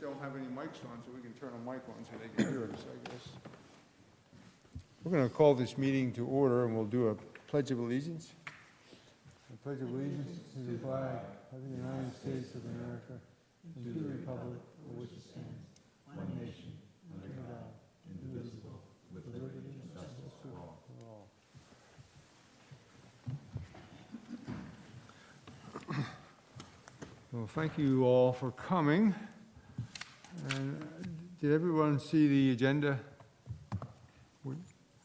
don't have any mics on, so we can turn a mic on so they can hear us, I guess. We're going to call this meeting to order, and we'll do a Pledge of Allegiance. I pledge allegiance to the flag of the United States of America and to the republic for which it stands, one nation, under God, indivisible, with liberty and justice for all. Well, thank you all for coming. And did everyone see the agenda?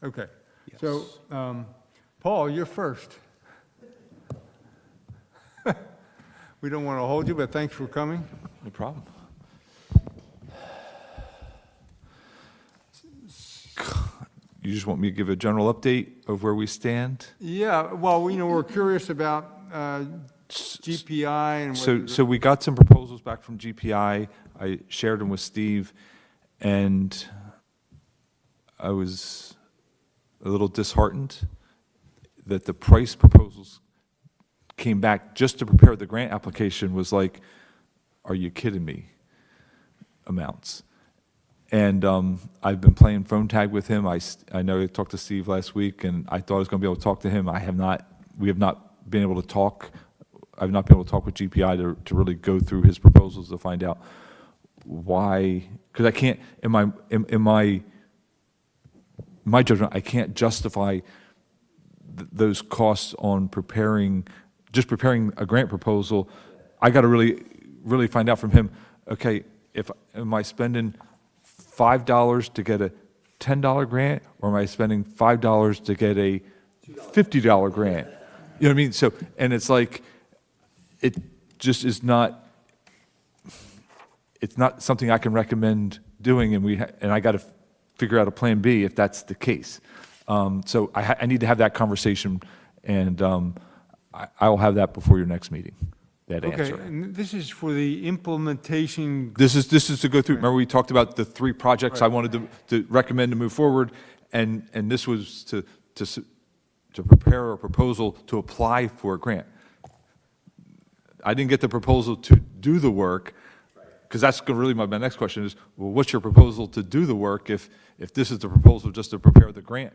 Okay. Yes. So, Paul, you're first. We don't want to hold you, but thanks for coming. No problem. You just want me to give a general update of where we stand? Yeah, well, we're curious about GPI and So we got some proposals back from GPI. I shared them with Steve, and I was a little disheartened that the price proposals came back just to prepare the grant application was like, are you kidding me, amounts. And I've been playing phone tag with him. I know I talked to Steve last week, and I thought I was going to be able to talk to him. We have not been able to talk. I've not been able to talk with GPI to really go through his proposals to find out why, because I can't, in my judgment, I can't justify those costs on just preparing a grant proposal. I got to really find out from him, okay, am I spending $5 to get a $10 grant, or am I spending $5 to get a $50 grant? You know what I mean? So, and it's like, it just is not, it's not something I can recommend doing, and I got to figure out a plan B if that's the case. So I need to have that conversation, and I will have that before your next meeting, that answer. Okay, and this is for the implementation. This is to go through, remember we talked about the 3 projects I wanted to recommend to move forward, and this was to prepare a proposal to apply for a grant. I didn't get the proposal to do the work, because that's really my next question is, well, what's your proposal to do the work if this is the proposal just to prepare the grant?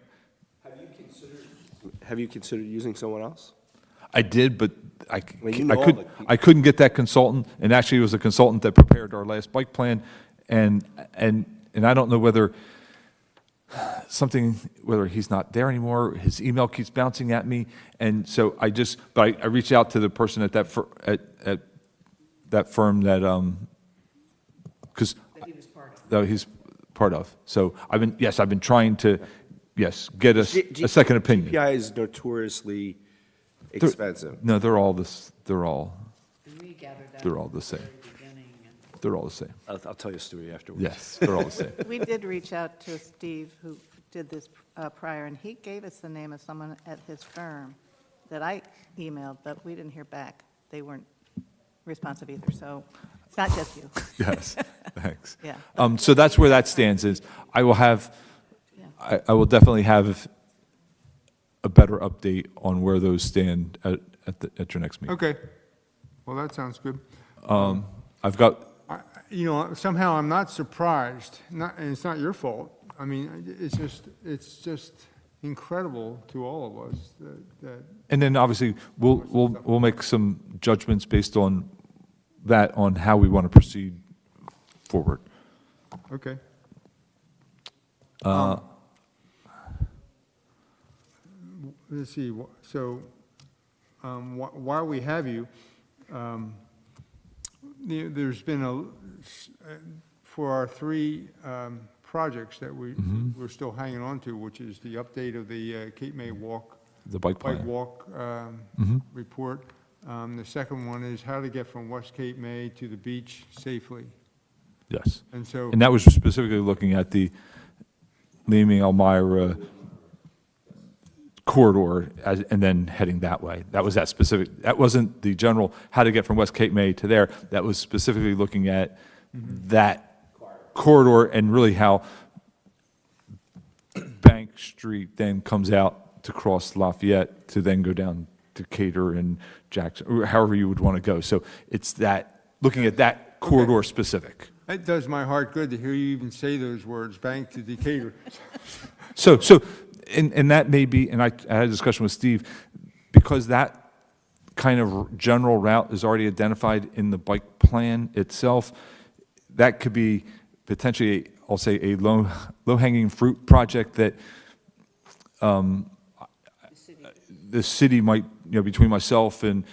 Have you considered using someone else? I did, but I all I couldn't get that consultant, and actually it was a consultant that prepared our last bike plan, and I don't know whether he's not there anymore. His email keeps bouncing at me, and so I reached out to the person at that firm that because he's part of. So I've been trying to get a second opinion. GPI is notoriously expensive. No, they're all this. They're all We gathered that they're all the same. at the very beginning, and They're all the same. I'll tell you a story afterwards. Yes, they're all the same. we did reach out to Steve, who did this prior, and he gave us the name of someone at his firm that I emailed, but we didn't hear back. They weren't responsive either, so it's not just you. Yes, thanks. Yeah. So that's where that stands is I will will definitely have a better update on where those stand at your next meeting. Okay, well, that sounds good. I've got, Somehow I'm not surprised, and it's not your fault. I mean, it's just incredible to all of us that and then obviously we'll make some judgments based on that, on how we want to proceed forward. okay. Let's see, so while we have you, there's been for our 3 projects that we're still hanging on to, which is the update of the Cape May Walk. The bike plan. Walk report. The second one is how to get from West Cape May to the beach safely. Yes. And that was specifically looking at the Leaming-Elmira corridor and then heading that way. That was that specific. That wasn't the general how to get from West Cape May to there. That was specifically looking at that corridor and really how Bank Street then comes out to cross Lafayette to then go down to Cater and Jackson, or however you would want to go. So it's that, looking at that corridor specific. It does my heart good to hear you even say those words, bank to Decatur. So, and that may be, and I had a discussion with Steve, because that kind of general route is already identified in the bike plan itself, that could be potentially, I'll say, a low-hanging fruit project that the city might, between myself and,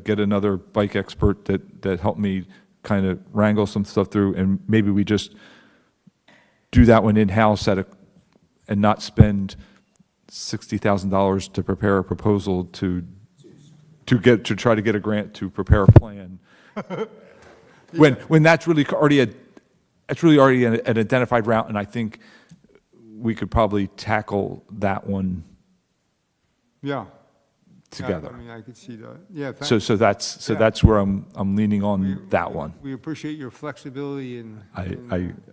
get another bike expert that helped me kind of wrangle some stuff through, and maybe we just do that one in-house and not spend $60,000 to prepare a proposal to try to get a grant to prepare a plan. When that's really already an identified route, and I think we could probably tackle that one Yeah. together. I mean, I could see that. Yeah, So that's where I'm leaning on that one. We appreciate your flexibility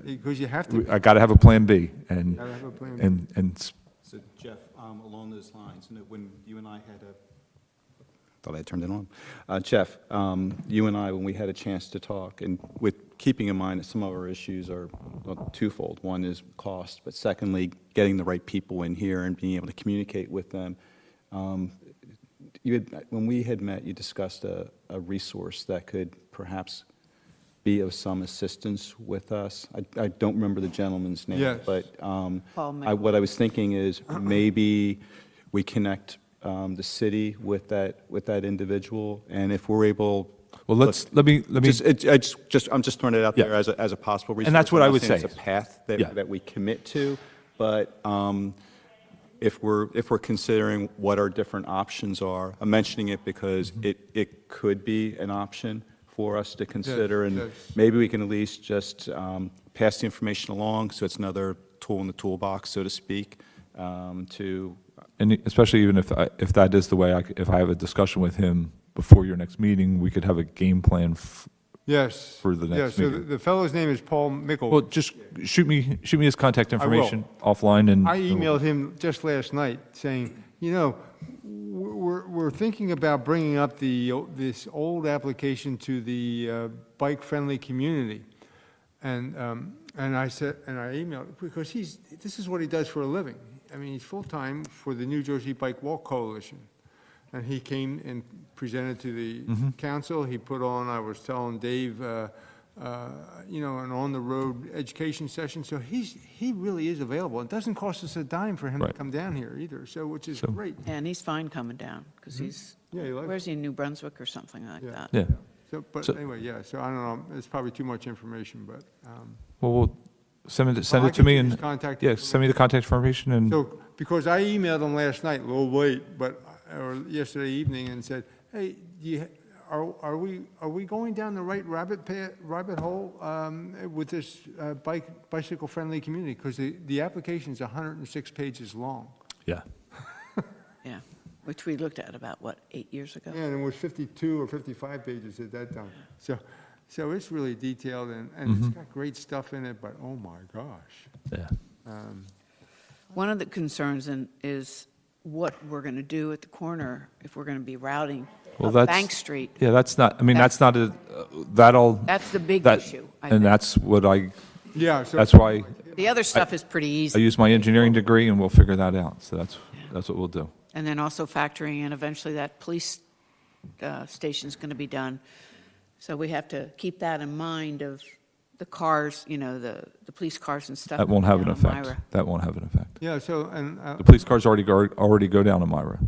because you have to. I got to have a plan B, and Gotta have a plan B. and So Jeff, along those lines, when you and I had thought I turned it on. Jeff, you and I, when we had a chance to talk, and with keeping in mind that some of our issues are twofold. One is cost, but secondly, getting the right people in here and being able to communicate with them. When we had met, you discussed a resource that could perhaps be of some assistance with us. I don't remember the gentleman's name. Yes. But Paul Mickle. what I was thinking is maybe we connect the city with that individual, and if we're able. well, let me. I'm just throwing it out there Yeah. as a possible resource. And that's what I'm I not would saying say. It's a path Yeah. that we commit to, but if we're considering what our different options are, I'm mentioning it because it could be an option for us to consider, and yes. maybe we can at least just pass the information along, so it's another tool in the toolbox, so to speak, to. And especially even if that is the way, if I have a discussion with him before your next meeting, we could have a game plan. Yes. For the next Yeah, so meeting. the fellow's name is Paul Mickle. Well, just shoot me his contact information offline, and I emailed him just last night saying, we're thinking about bringing up this old application to the bike-friendly community. And I said, and I emailed, because this is what he does for a living. I mean, he's full-time for the New Jersey Bike Walk Coalition. And he came and presented to the council. He put on, I was telling Dave, an on-the-road education session. So he really is available. It doesn't cost us a dime for him to Right. come down here either, which is great. And he's fine coming down, because he's, Yeah, he likes where's he, New Brunswick or something like Yeah. that? yeah. But So- anyway, yeah, so I don't know, it's probably too much information, but, Well, we'll send I it to can me, give his and contact yeah, send me the contact information, and so, because I emailed him last night, a little late, or yesterday evening, and said, hey, are we going down the right rabbit hole with this bicycle-friendly community? Because the application is 106 pages long. yeah. Yeah, which we looked at about, 8 years ago? Yeah, and it was 52 or 55 pages at that time. So it's really detailed, and it's got great stuff in it, but oh my gosh. Yeah. One of the concerns is what we're going to do at the corner if we're going to be routing Well, up that's- Bank Street. Yeah, that's not, I mean, that's not a, that'll. That's the big that- issue, I And think. that's what Yeah, so. that's why The other stuff is pretty I easy. use my engineering degree, and we'll figure that out. So that's what we'll do. And then also factoring in eventually that police station's going to be done. So we have to keep that in mind of the cars, the police cars and stuff. That won't have an down on effect. Myra. That won't have an effect. Yeah, so, and, The police cars already go down to Myra.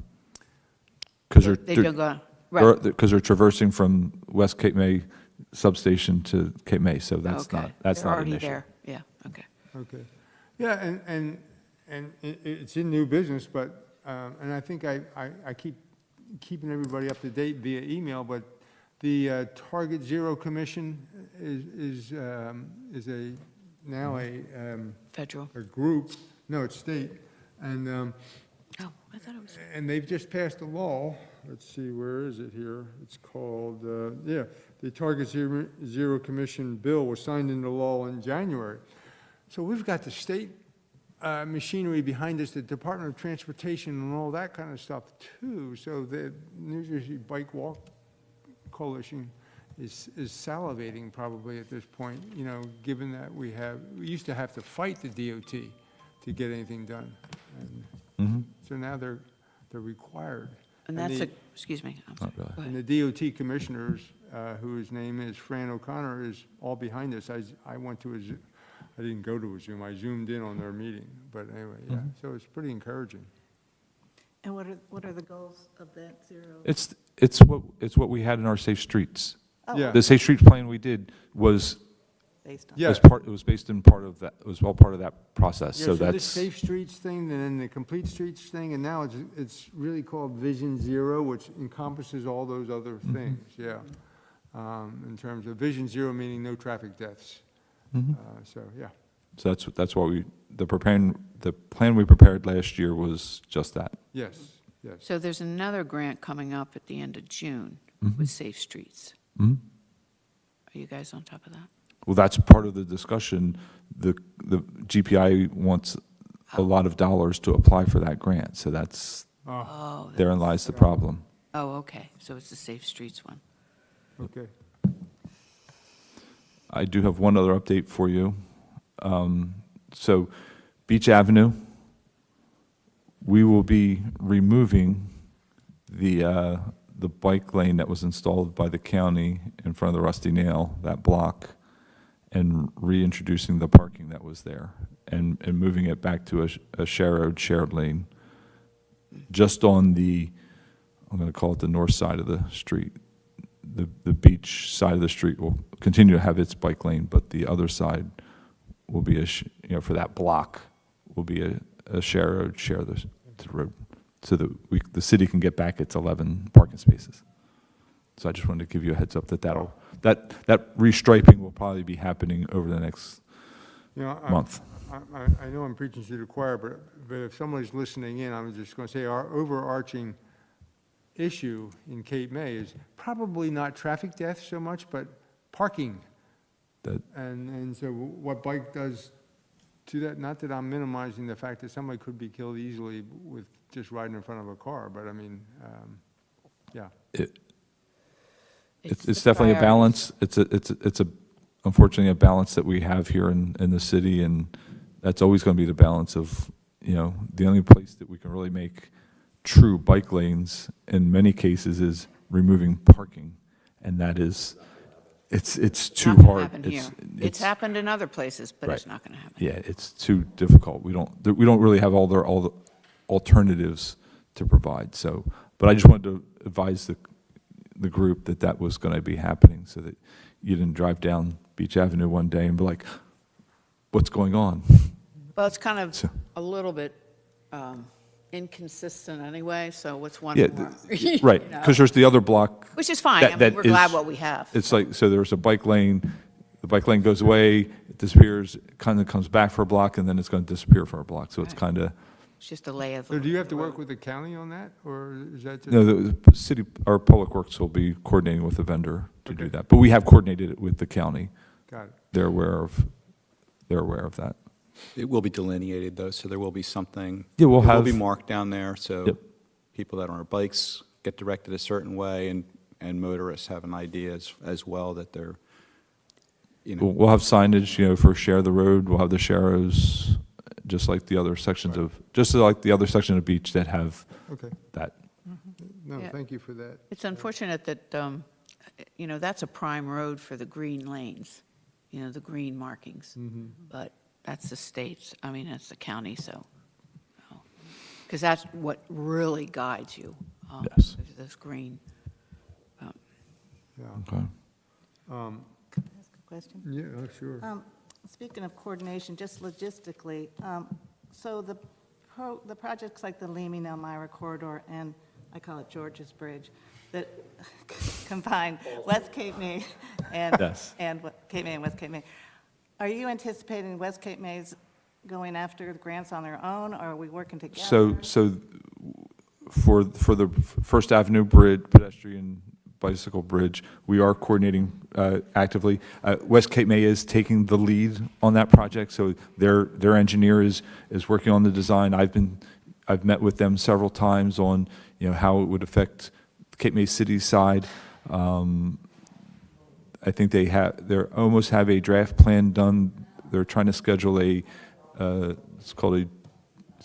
Because They don't go, right. because they're traversing from West Cape May substation to Cape May, so that's Okay. not an They're already issue. there, yeah, okay. okay. Yeah, and it's in new business, but, and I think I keep keeping everybody up to date via email, but the Target Zero Commission is now Federal. a group, no, it's state, and Oh, I thought it was, and they've just passed a law, let's see, where is it here? It's called, the Target Zero Commission bill was signed into law in January. So we've got the state machinery behind us, the Department of Transportation and all that kind of stuff too. So the New Jersey Bike Walk Coalition is salivating probably at this point, you know, given that we used to have to fight the DOT to get anything done. And so now they're required. And And that's the- a, excuse me, I'm sorry. really. Go And ahead. the DOT commissioners, whose name is Fran O'Connor, is all behind us. I went to I didn't go to a Zoom, I Zoomed in on their meeting, but anyway, yeah, so it's pretty encouraging. And what are the goals of that zero? It's what we had in our Safe Streets. Oh, Yeah. The Safe Streets plan we did was, Based on. Yeah. it was based in part of that, it was all part of that process, Yeah, so this that's, Safe Streets thing, and then the Complete Streets thing, and now it's really called Vision Zero, which encompasses all those other things, yeah. In terms of Vision Zero, meaning no traffic deaths. So, yeah. so that's what the plan we prepared last year was just that. Yes, yes. So there's another grant coming up at the end of June with Safe Streets. Mhm. Are you guys on top of that? Well, that's part of the discussion. The GPI wants a lot of dollars to apply for that grant, so that's, Oh, therein lies the problem. oh, okay, so it's the Safe Streets one. Okay. I do have one other update for you. So Beach Avenue, we will be removing the bike lane that was installed by the county in front of the Rusty Nail, that block, and reintroducing the parking that was there, and moving it back to a shared lane, just on the, I'm going to call it the north side of the street. The beach side of the street will continue to have its bike lane, but the other side will be for that block, will be a share the road, so that the city can get back its 11 parking spaces. So I just wanted to give you a heads up that that restriping will probably be happening over the next You know, month. I know I'm preaching to the choir, but if somebody's listening in, I'm just going to say our overarching issue in Cape May is probably not traffic deaths so much, but parking. That- And so what bike does to that, not that I'm minimizing the fact that somebody could be killed easily with just riding in front of a car, but I mean, yeah. It's the definitely a priorities. balance. It's unfortunately a balance that we have here in the city, and that's always going to be the balance of, the only place that we can really make true bike lanes in many cases is removing parking, and that is, it's too Not gonna hard. happen here. It's happened in other places, but it's Right. not going to happen. Yeah, it's too difficult. We don't really have all the alternatives to provide, so, but I just wanted to advise the group that was going to be happening, so that you didn't drive down Beach Avenue one day and be like, what's going on? Well, it's kind of So- a little bit inconsistent anyway, so what's one Yeah, more? right, You know? because there's the other block. Which is fine, that- I mean, that we're glad is- what we have. It's like, so there's a bike lane, the bike lane goes away, it disappears, kind of comes back for a block, and then it's going to disappear for a block, so it's Right. kind of, It's just a lay of the So do you have to road. work with the county on that, or is that just? no, the city, our public works will be coordinating with the vendor to do Okay. that, but we have coordinated it with the county. Got it. They're aware of that. It will be delineated, though, so there will be something. Yeah, we'll It will be have- marked down there, so Yep. people that are on bikes get directed a certain way, and motorists have an idea as well that they're, We'll have signage, for share the road, we'll have the sharrows, just like the other sections of beach that have Okay, that. no, Yeah. thank you for that. It's unfortunate that, that's a prime road for the green lanes, the green markings. But that's the state's, that's the county, so. Because that's what really guides you. Yes. is This green. Yeah. Okay. Can I ask a question? Yeah, oh, sure. Speaking of coordination, just logistically, so the projects like the Leaming-Elmira corridor and I call it George's Bridge, that combine West Cape May and, Yes. Cape May and West Cape May. Are you anticipating West Cape May's going after the grants on their own, or are we working together? So for the First Avenue Bridge, pedestrian bicycle bridge, we are coordinating actively. West Cape May is taking the lead on that project, so their engineer is working on the design. I've met with them several times on, how it would affect Cape May City side. I think they're almost have a draft plan done. They're trying to schedule it's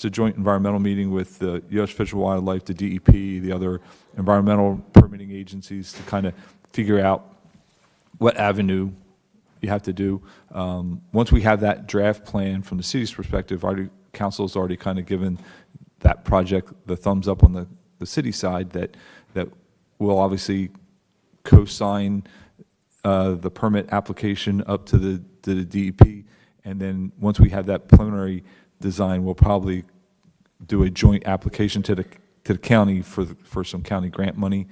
a joint environmental meeting with the U.S. Fish and Wildlife, the DEP, the other environmental permitting agencies to kind of figure out what avenue you have to do. Once we have that draft plan from the city's perspective, our council's already kind of given that project the thumbs up on the city side that will obviously co-sign the permit application up to the DEP. And then once we have that preliminary design, we'll probably do a joint application to the county for some county grant money.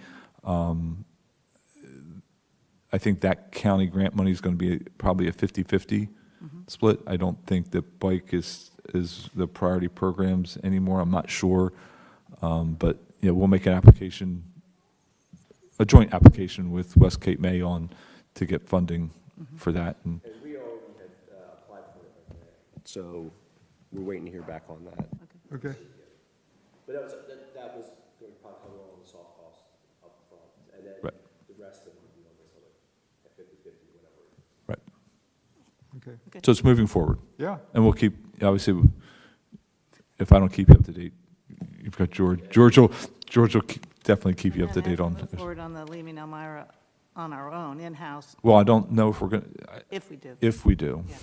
I think that county grant money is going to be probably a 50-50 split. I don't think that bike is the priority programs anymore. I'm not sure. But we'll make an application, a joint application with West Cape May to get funding for that. And we already had applied for it, so we're waiting to hear back on that. Okay. But that was going to probably cover all the soft costs up front, and then Right. the rest of it would be on this other, at 50/50, whatever. right. Okay. So it's moving forward. Yeah. And we'll keep, obviously, if I don't keep you up to date, you've got George. George will definitely keep you up to date on. Move forward on the leaving Elmira on our own, in-house, Well, I don't know if we're going to, if we do. if we do. Yeah.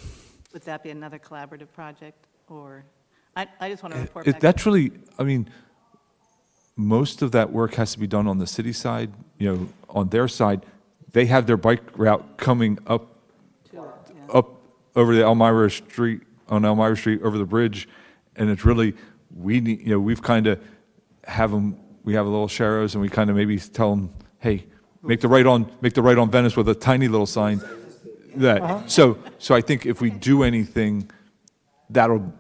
Would that be another collaborative project, or, I just want to report It- back. That's really, I mean, most of that work has to be done on the city side, on their side. They have their bike route coming up to it, yeah. over the Elmira Street, on Elmira Street, over the bridge, and it's really, we need, we've kind of have them, we have a little sharrows, and we kind of maybe tell them, hey, make the right on Venice with a tiny little sign. That, so I think if we do anything, that'll,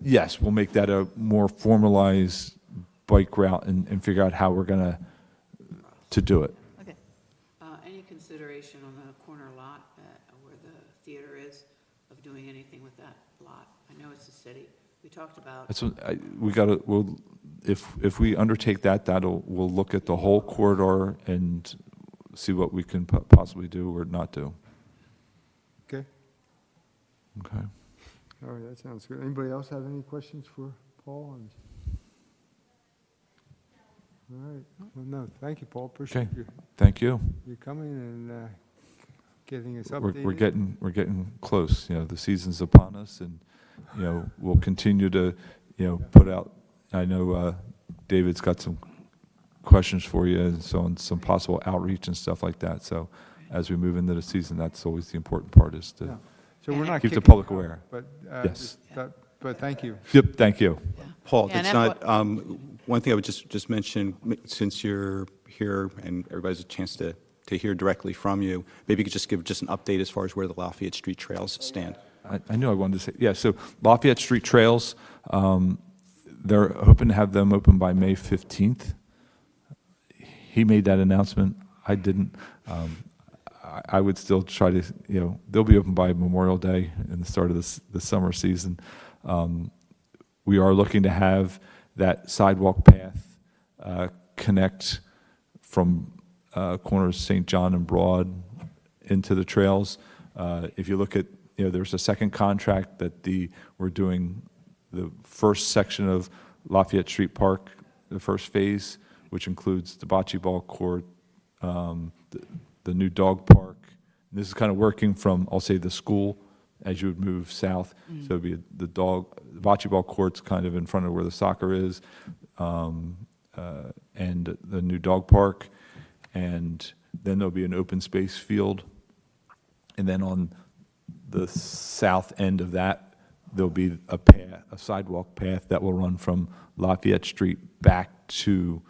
yes, we'll make that a more formalized bike route and figure out how we're gonna to do it. Okay. Any consideration on the corner lot where the theater is, of doing anything with that lot? I know it's a city. We talked about, That's what if we undertake that, we'll look at the whole corridor and see what we can possibly do or not do. Okay. Okay. All right, that sounds good. Anybody else have any questions for Paul? All right. Well, no, thank you, Paul. Appreciate Okay. Thank you. you coming and getting us We're updated. getting close. The season's upon us, and we'll continue to put out. I know David's got some questions for you, and so on some possible outreach and stuff like that. So as we move into the season, that's always the important part, is to Yeah. So we're not keep the kicking public you out, aware. But, Yes. but thank you. Yep. Thank you. Paul, Yeah, it's and not, one thing I would just mention, since you're here and everybody's a chance to hear directly from you, maybe you could just give just an update as far as where the Lafayette Street trails stand. I knew I wanted to say, yeah, so Lafayette Street Trails, they're hoping to have them open by May 15th. He made that announcement. I didn't. I would still try to, they'll be open by Memorial Day and the start of the summer season. We are looking to have that sidewalk path connect from corners St. John and Broad into the trails. If you look at, there's a second contract that we're doing the first section of Lafayette Street Park, the first phase, which includes the bocce ball court, the new dog park. And this is kind of working from, I'll say, the school as you would move south. So it'd be the bocce ball court's kind of in front of where the soccer is, and the new dog park. And then there'll be an open space field. And then on the south end of that, there'll be a sidewalk path that will run from Lafayette Street back to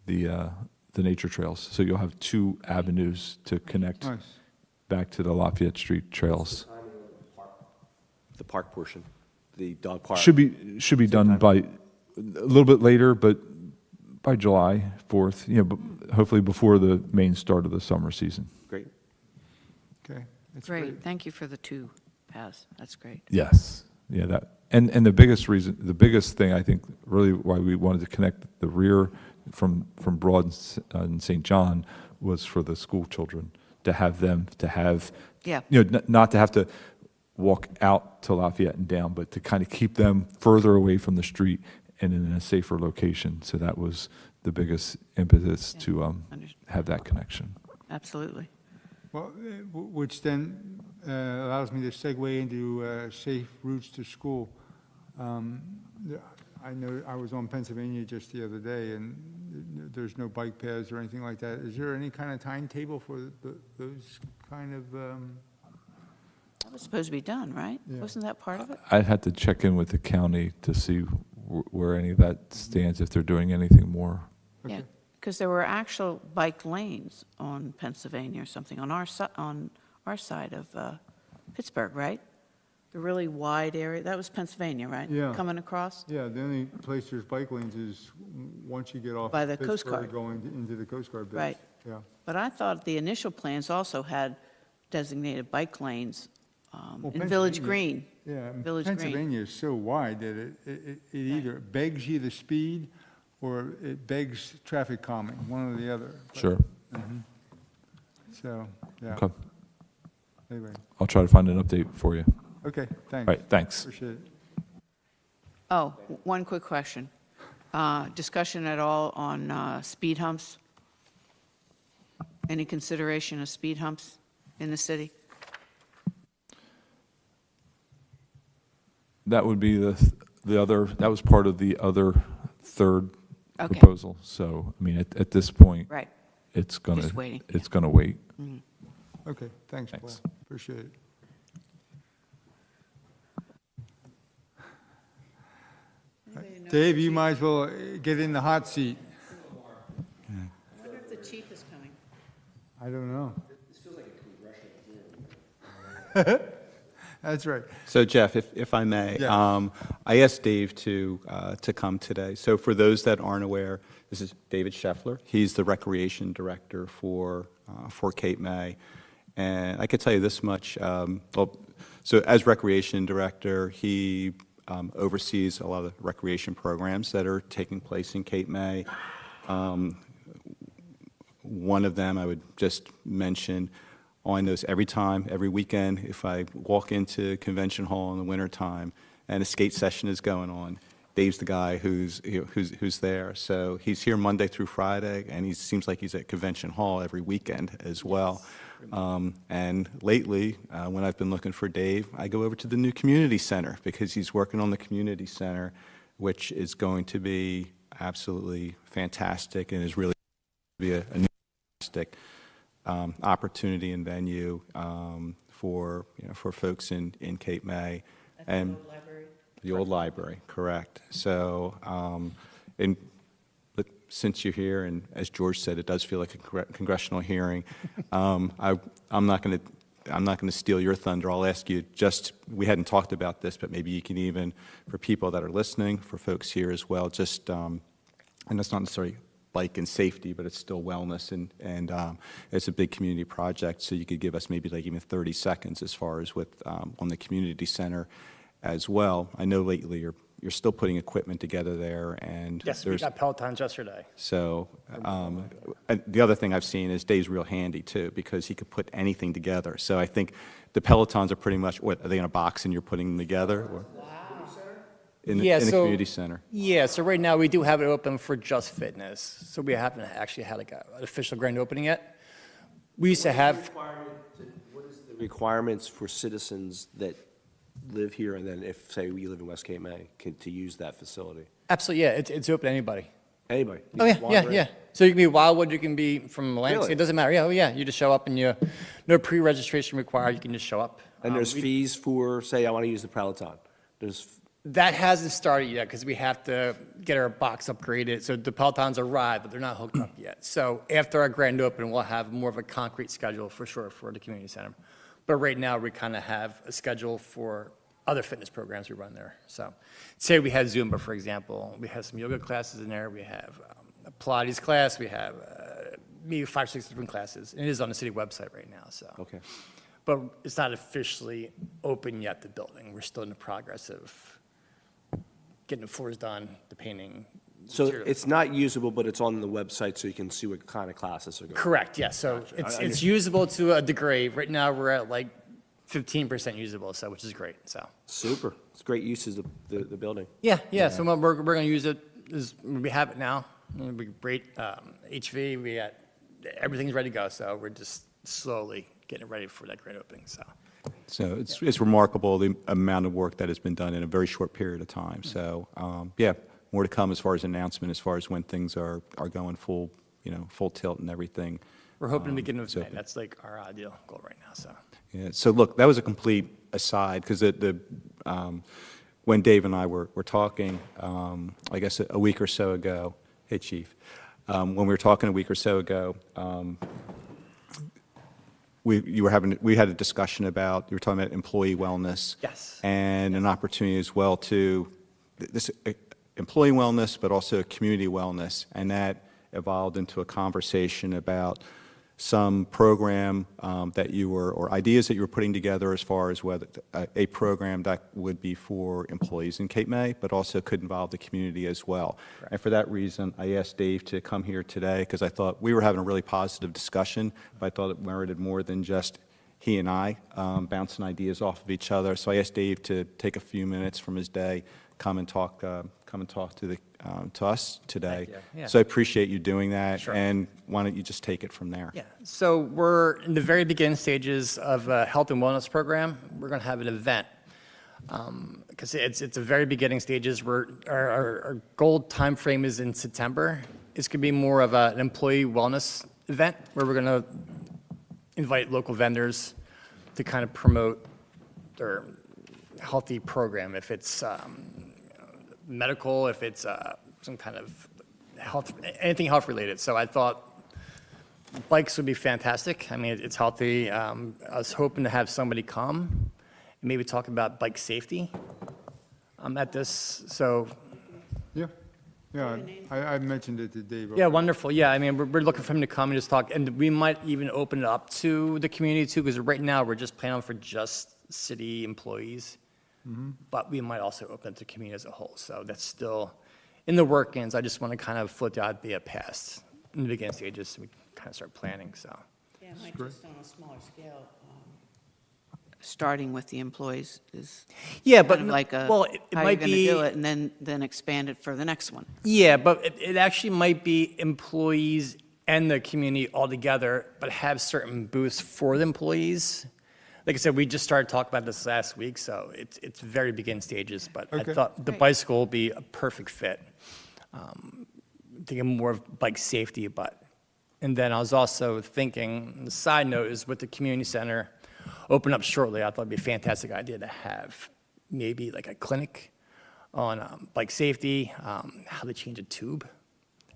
the nature trails. So you'll have two avenues to connect Nice. back to the Lafayette Street trails. The park portion, the dog park. Should be done by a little bit later, but by July 4th, but hopefully before the main start of the summer season. Great. Okay. That's great, thank you for the 2 paths. That's great. Yes. Yeah, that, and the biggest thing, I think, really why we wanted to connect the rear from Broad and St. John was for the school children to have them, to have, Yeah. not to have to walk out to Lafayette and down, but to kind of keep them further away from the street and in a safer location. So that was the biggest impetus to have that connection. Absolutely. Well, which then allows me to segue into safe routes to school. I know I was on Pennsylvania just the other day, and there's no bike paths or anything like that. Is there any kind of timetable for those kind of, That was supposed to be done, right? Yeah. Wasn't that part of it? I'd have to check in with the county to see where any of that stands, if they're doing anything more. Yeah, Okay. because there were actual bike lanes on Pennsylvania or something, on our side of Pittsburgh, right? The really wide area, that was Pennsylvania, right? Yeah. Coming across? Yeah, the only place there's bike lanes is once you get off By the Coast Pittsburgh Guard. going into the Coast Guard base. Right. Yeah. But I thought the initial plans also had designated bike lanes Well, in Village Pennsylvania- Green. Yeah, and Village Green. Pennsylvania is so wide that it either begs you the speed or it begs traffic calming, one or the other. But- Sure. So, yeah, Okay. anyway, I'll try to find an update for you. okay, All thanks. right, thanks. Appreciate it. Oh, one quick question. Discussion at all on speed humps? Any consideration of speed humps in the city? That would be the other, that was part of the other third Okay. proposal. So, I mean, at this point, Right. it's gonna, Just waiting, it's gonna wait. Okay, thanks, Paul. Thanks. Appreciate it. Dave, you might as well get in the hot seat. I wonder if the chief is coming. I don't know. This feels like a congressional hearing. That's right. So Jeff, if I may, Yeah. I asked Dave to come today. So for those that aren't aware, this is David Scheffler. He's the Recreation Director for Cape May. And I could tell you this much, so as Recreation Director, he oversees a lot of the recreation programs that are taking place in Cape May. One of them I would just mention, all I know is every time, every weekend, if I walk into Convention Hall in the wintertime and a skate session is going on, Dave's the guy who's there. So he's here Monday through Friday, and he seems like he's at Convention Hall every weekend as well. And lately, when I've been looking for Dave, I go over to the new community center because he's working on the community center, which is going to be absolutely fantastic and is really be a new fantastic opportunity and venue for folks in Cape May. And the old library, correct. So, but since you're here, and as George said, it does feel like a congressional hearing. I'm not going to steal your thunder. I'll ask you we hadn't talked about this, but maybe you can even, for people that are listening, for folks here as well, just, and it's not necessarily bike and safety, but it's still wellness, and it's a big community project, so you could give us maybe like even 30 seconds as far as with, on the community center as well. I know lately you're still putting equipment together there, and Yes, we there's, got Pelotons yesterday. so, and the other thing I've seen is Dave's real handy too, because he could put anything together. So I think the Pelotons are pretty much, what, are they in a box and you're putting them together? Or? In Yeah, the so- community center. Yeah, so right now we do have it open for just fitness. So we haven't actually had like an official grand opening yet. We used to have, What is the requirements for citizens that live here, and then if, say, we live in West Cape May, to use that facility? absolutely, yeah, it's open to anybody. Anybody? Oh, yeah, Wander in? yeah. So you can be Wildwood, you can be from Atlantic, Really? it doesn't matter. Yeah, oh, yeah, you just show up and no pre-registration required, you can just show up. And there's We- fees for, say, I want to use the Peloton. There's, That hasn't started yet because we have to get our box upgraded. So the Pelotons arrived, but they're not hooked up yet. So after our grand opening, we'll have more of a concrete schedule for sure for the community center. But right now, we kind of have a schedule for other fitness programs we run there. So say we had Zumba, for example. We have some yoga classes in there. We have a Pilates class. We have maybe 5 or 6 different classes. And it is on the city website right now, so. okay. But it's not officially open yet, the building. We're still in the progress of getting the floors done, the painting, So it's not usable, but it's on the website, so you can see what kind of classes are going. Correct, yes. So it's usable to a degree. Right now, we're at like 15% usable, so, which is great, so. Super. It's great uses of the building. Yeah, so we're going to use it, we have it now. We great HV, everything's ready to go, so we're just slowly getting ready for that grand opening, so. So it's remarkable, the amount of work that has been done in a very short period of time. So, yeah, more to come as far as announcement, as far as when things are going full, full tilt and everything. We're hoping to begin with so- May. That's like our ideal goal right now, so. Yeah, so look, that was a complete aside, because when Dave and I were talking, I guess a week or so ago, hey, Chief, when we were talking a week or so ago, we had a discussion about, you were talking about employee wellness. Yes. And an opportunity as well to, this employee wellness, but also community wellness, and that evolved into a conversation about some program that you were, or ideas that you were putting together as far as whether a program that would be for employees in Cape May, but also could involve the community as well. Right. And for that reason, I asked Dave to come here today, because I thought we were having a really positive discussion, but I thought it merited more than just he and I bouncing ideas off of each other. So I asked Dave to take a few minutes from his day, come and talk to us today. Thank you. Yeah. So I appreciate you doing that. Sure. And why don't you just take it from there? Yeah, so we're in the very beginning stages of a health and wellness program. We're going to have an event, because it's the very beginning stages. Our goal time frame is in September. It's going to be more of an employee wellness event, where we're going to invite local vendors to kind of promote their healthy program, if it's medical, if it's some kind of health, anything health related. So I thought bikes would be fantastic. I mean, it's healthy. I was hoping to have somebody come and maybe talk about bike safety at this. So, Yeah, I mentioned it to Dave. yeah, wonderful. Yeah, I mean, we're looking for him to come and just talk. And we might even open it up to the community too, because right now we're just planning for just city employees. But we might also open it to the community as a whole. So that's still in the workings. I just want to kind of float the idea past in the beginning stages, so we can kind of start planning, so. Yeah, Mike, just on a smaller scale, starting with the employees is Yeah, kind but, of like a, well, it how you're might going to be, do it, and then expand it for the next one. yeah, but it actually might be employees and the community all together, but have certain booths for the employees. Like I said, we just started talking about this last week, so it's very beginning stages, but I Okay. thought the Great. bicycle would be a perfect fit. Thinking more of bike safety, and then I was also thinking, the side note is with the community center open up shortly, I thought it'd be a fantastic idea to have maybe like a clinic on bike safety, how to change a tube,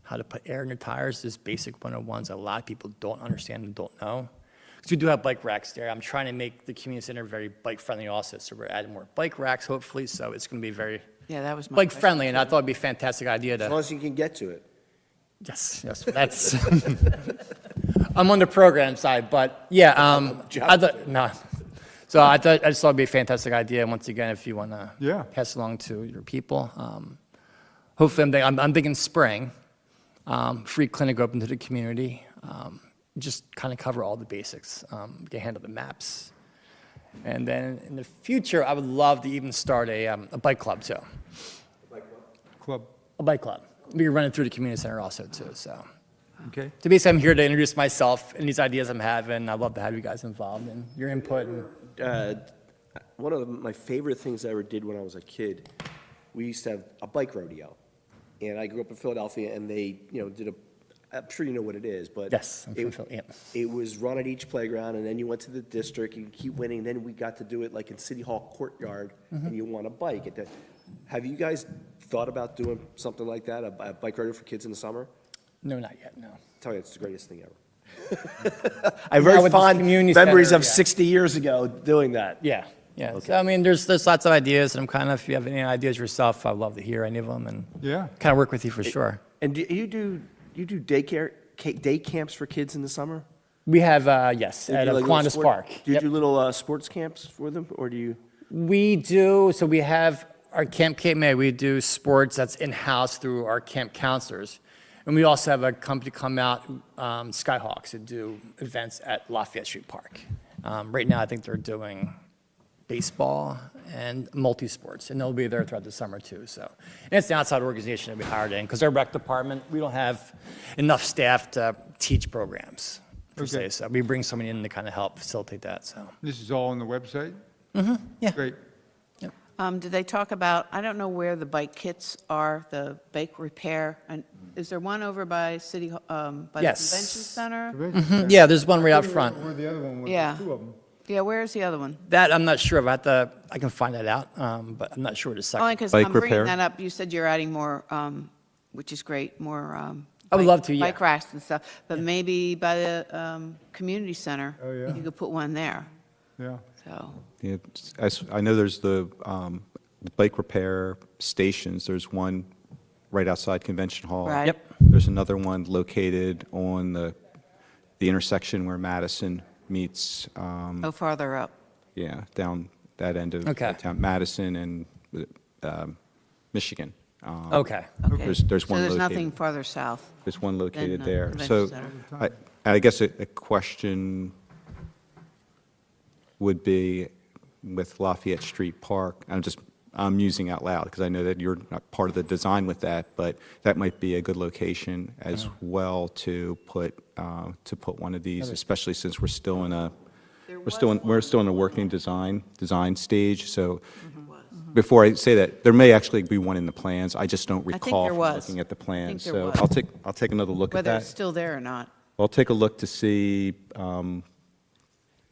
how to put air in your tires, just basic 101s that a lot of people don't understand and don't know. Because we do have bike racks there. I'm trying to make the community center very bike-friendly also, so we're adding more bike racks, hopefully, so it's going to be very Yeah, that was my question. bike-friendly, and I thought it'd be a fantastic idea As long to, as you can get to it. yes, that's, I'm on the program side, but, yeah, I thought, no. So I just thought it'd be a fantastic idea, once again, if you want to Yeah. pass along to your people. Hopefully, I'm thinking spring, free clinic open to the community, just kind of cover all the basics, get handle the maps. And then in the future, I would love to even start a bike club too. Club, A bike club. We could run it through the community center also too, so. okay? So basically, I'm here to introduce myself and these ideas I'm having. I'd love to have you guys involved in your input. And One of my favorite things I ever did when I was a kid, we used to have a bike rodeo. And I grew up in Philadelphia, and they, did I'm sure you know what it is, but. Yes, I'm from Philly, yeah. It was run at each playground, and then you went to the district, and you keep winning, then we got to do it like in City Hall courtyard, and you won a bike. Have you guys thought about doing something like that, a bike rodeo for kids in the summer? No, not yet, no. Tell you, it's the greatest thing ever. I have Yeah, very with this fond community memories center, of yeah. 60 years ago doing that. Yeah, yeah. So, I mean, there's lots of ideas, and I'm kind of, if you have any ideas yourself, I'd love to hear any of them and Yeah. kind of work with you for sure. And do you do day camps for kids in the summer? We have, yes, Do you at do like little Kiwanis sport- Park. Do you Yep. do little sports camps for them, or do you? We do, so we have our Camp Cape May, we do sports that's in-house through our camp counselors. And we also have a company come out, Skyhawks, to do events at Lafayette Street Park. Right now, I think they're doing baseball and multi-sports, and they'll be there throughout the summer too, so. And it's an outside organization that we hired in, because our rec department, we don't have enough staff to teach programs, per Okay. se, so we bring someone in to kind of help facilitate that, so. This is all on the website? Yeah. Great. Did they talk about, I don't know where the bike kits are, the bike repair, and is there one over by City, by the Yes. Convention Center? Convention Yeah, there's one right out Center. front. Where the other one was, Yeah. there's two of them. Yeah, where's the other one? That, I'm not sure of, I can find that out, but I'm not sure the Only second. because Bike I'm bringing repair? that up, you said you're adding more, which is great, more. I would bike- love to, yeah. Bike racks and stuff, but maybe by the community center. Oh, yeah. You could put one there, Yeah. so. Yeah, I know there's the bike repair stations. There's one right outside Convention Hall. Right. Yep. There's another one located on the intersection where Madison meets, Go farther up. yeah, down that end of Okay. town, Madison and Michigan. Okay. Okay. There's one So there's located. nothing farther south. There's one located Then, there. Convention So Center. I guess a question would be with Lafayette Street Park, I'm musing out loud because I know that you're not part of the design with that, but that might be a good location as well to put one of these, especially since we're still in a working design stage. So before I say that, there may actually be one in the plans. I just don't think recall there from was. looking at the I plans. think there So was. I'll take another look at Whether that. it's still there or not. I'll take a look to see,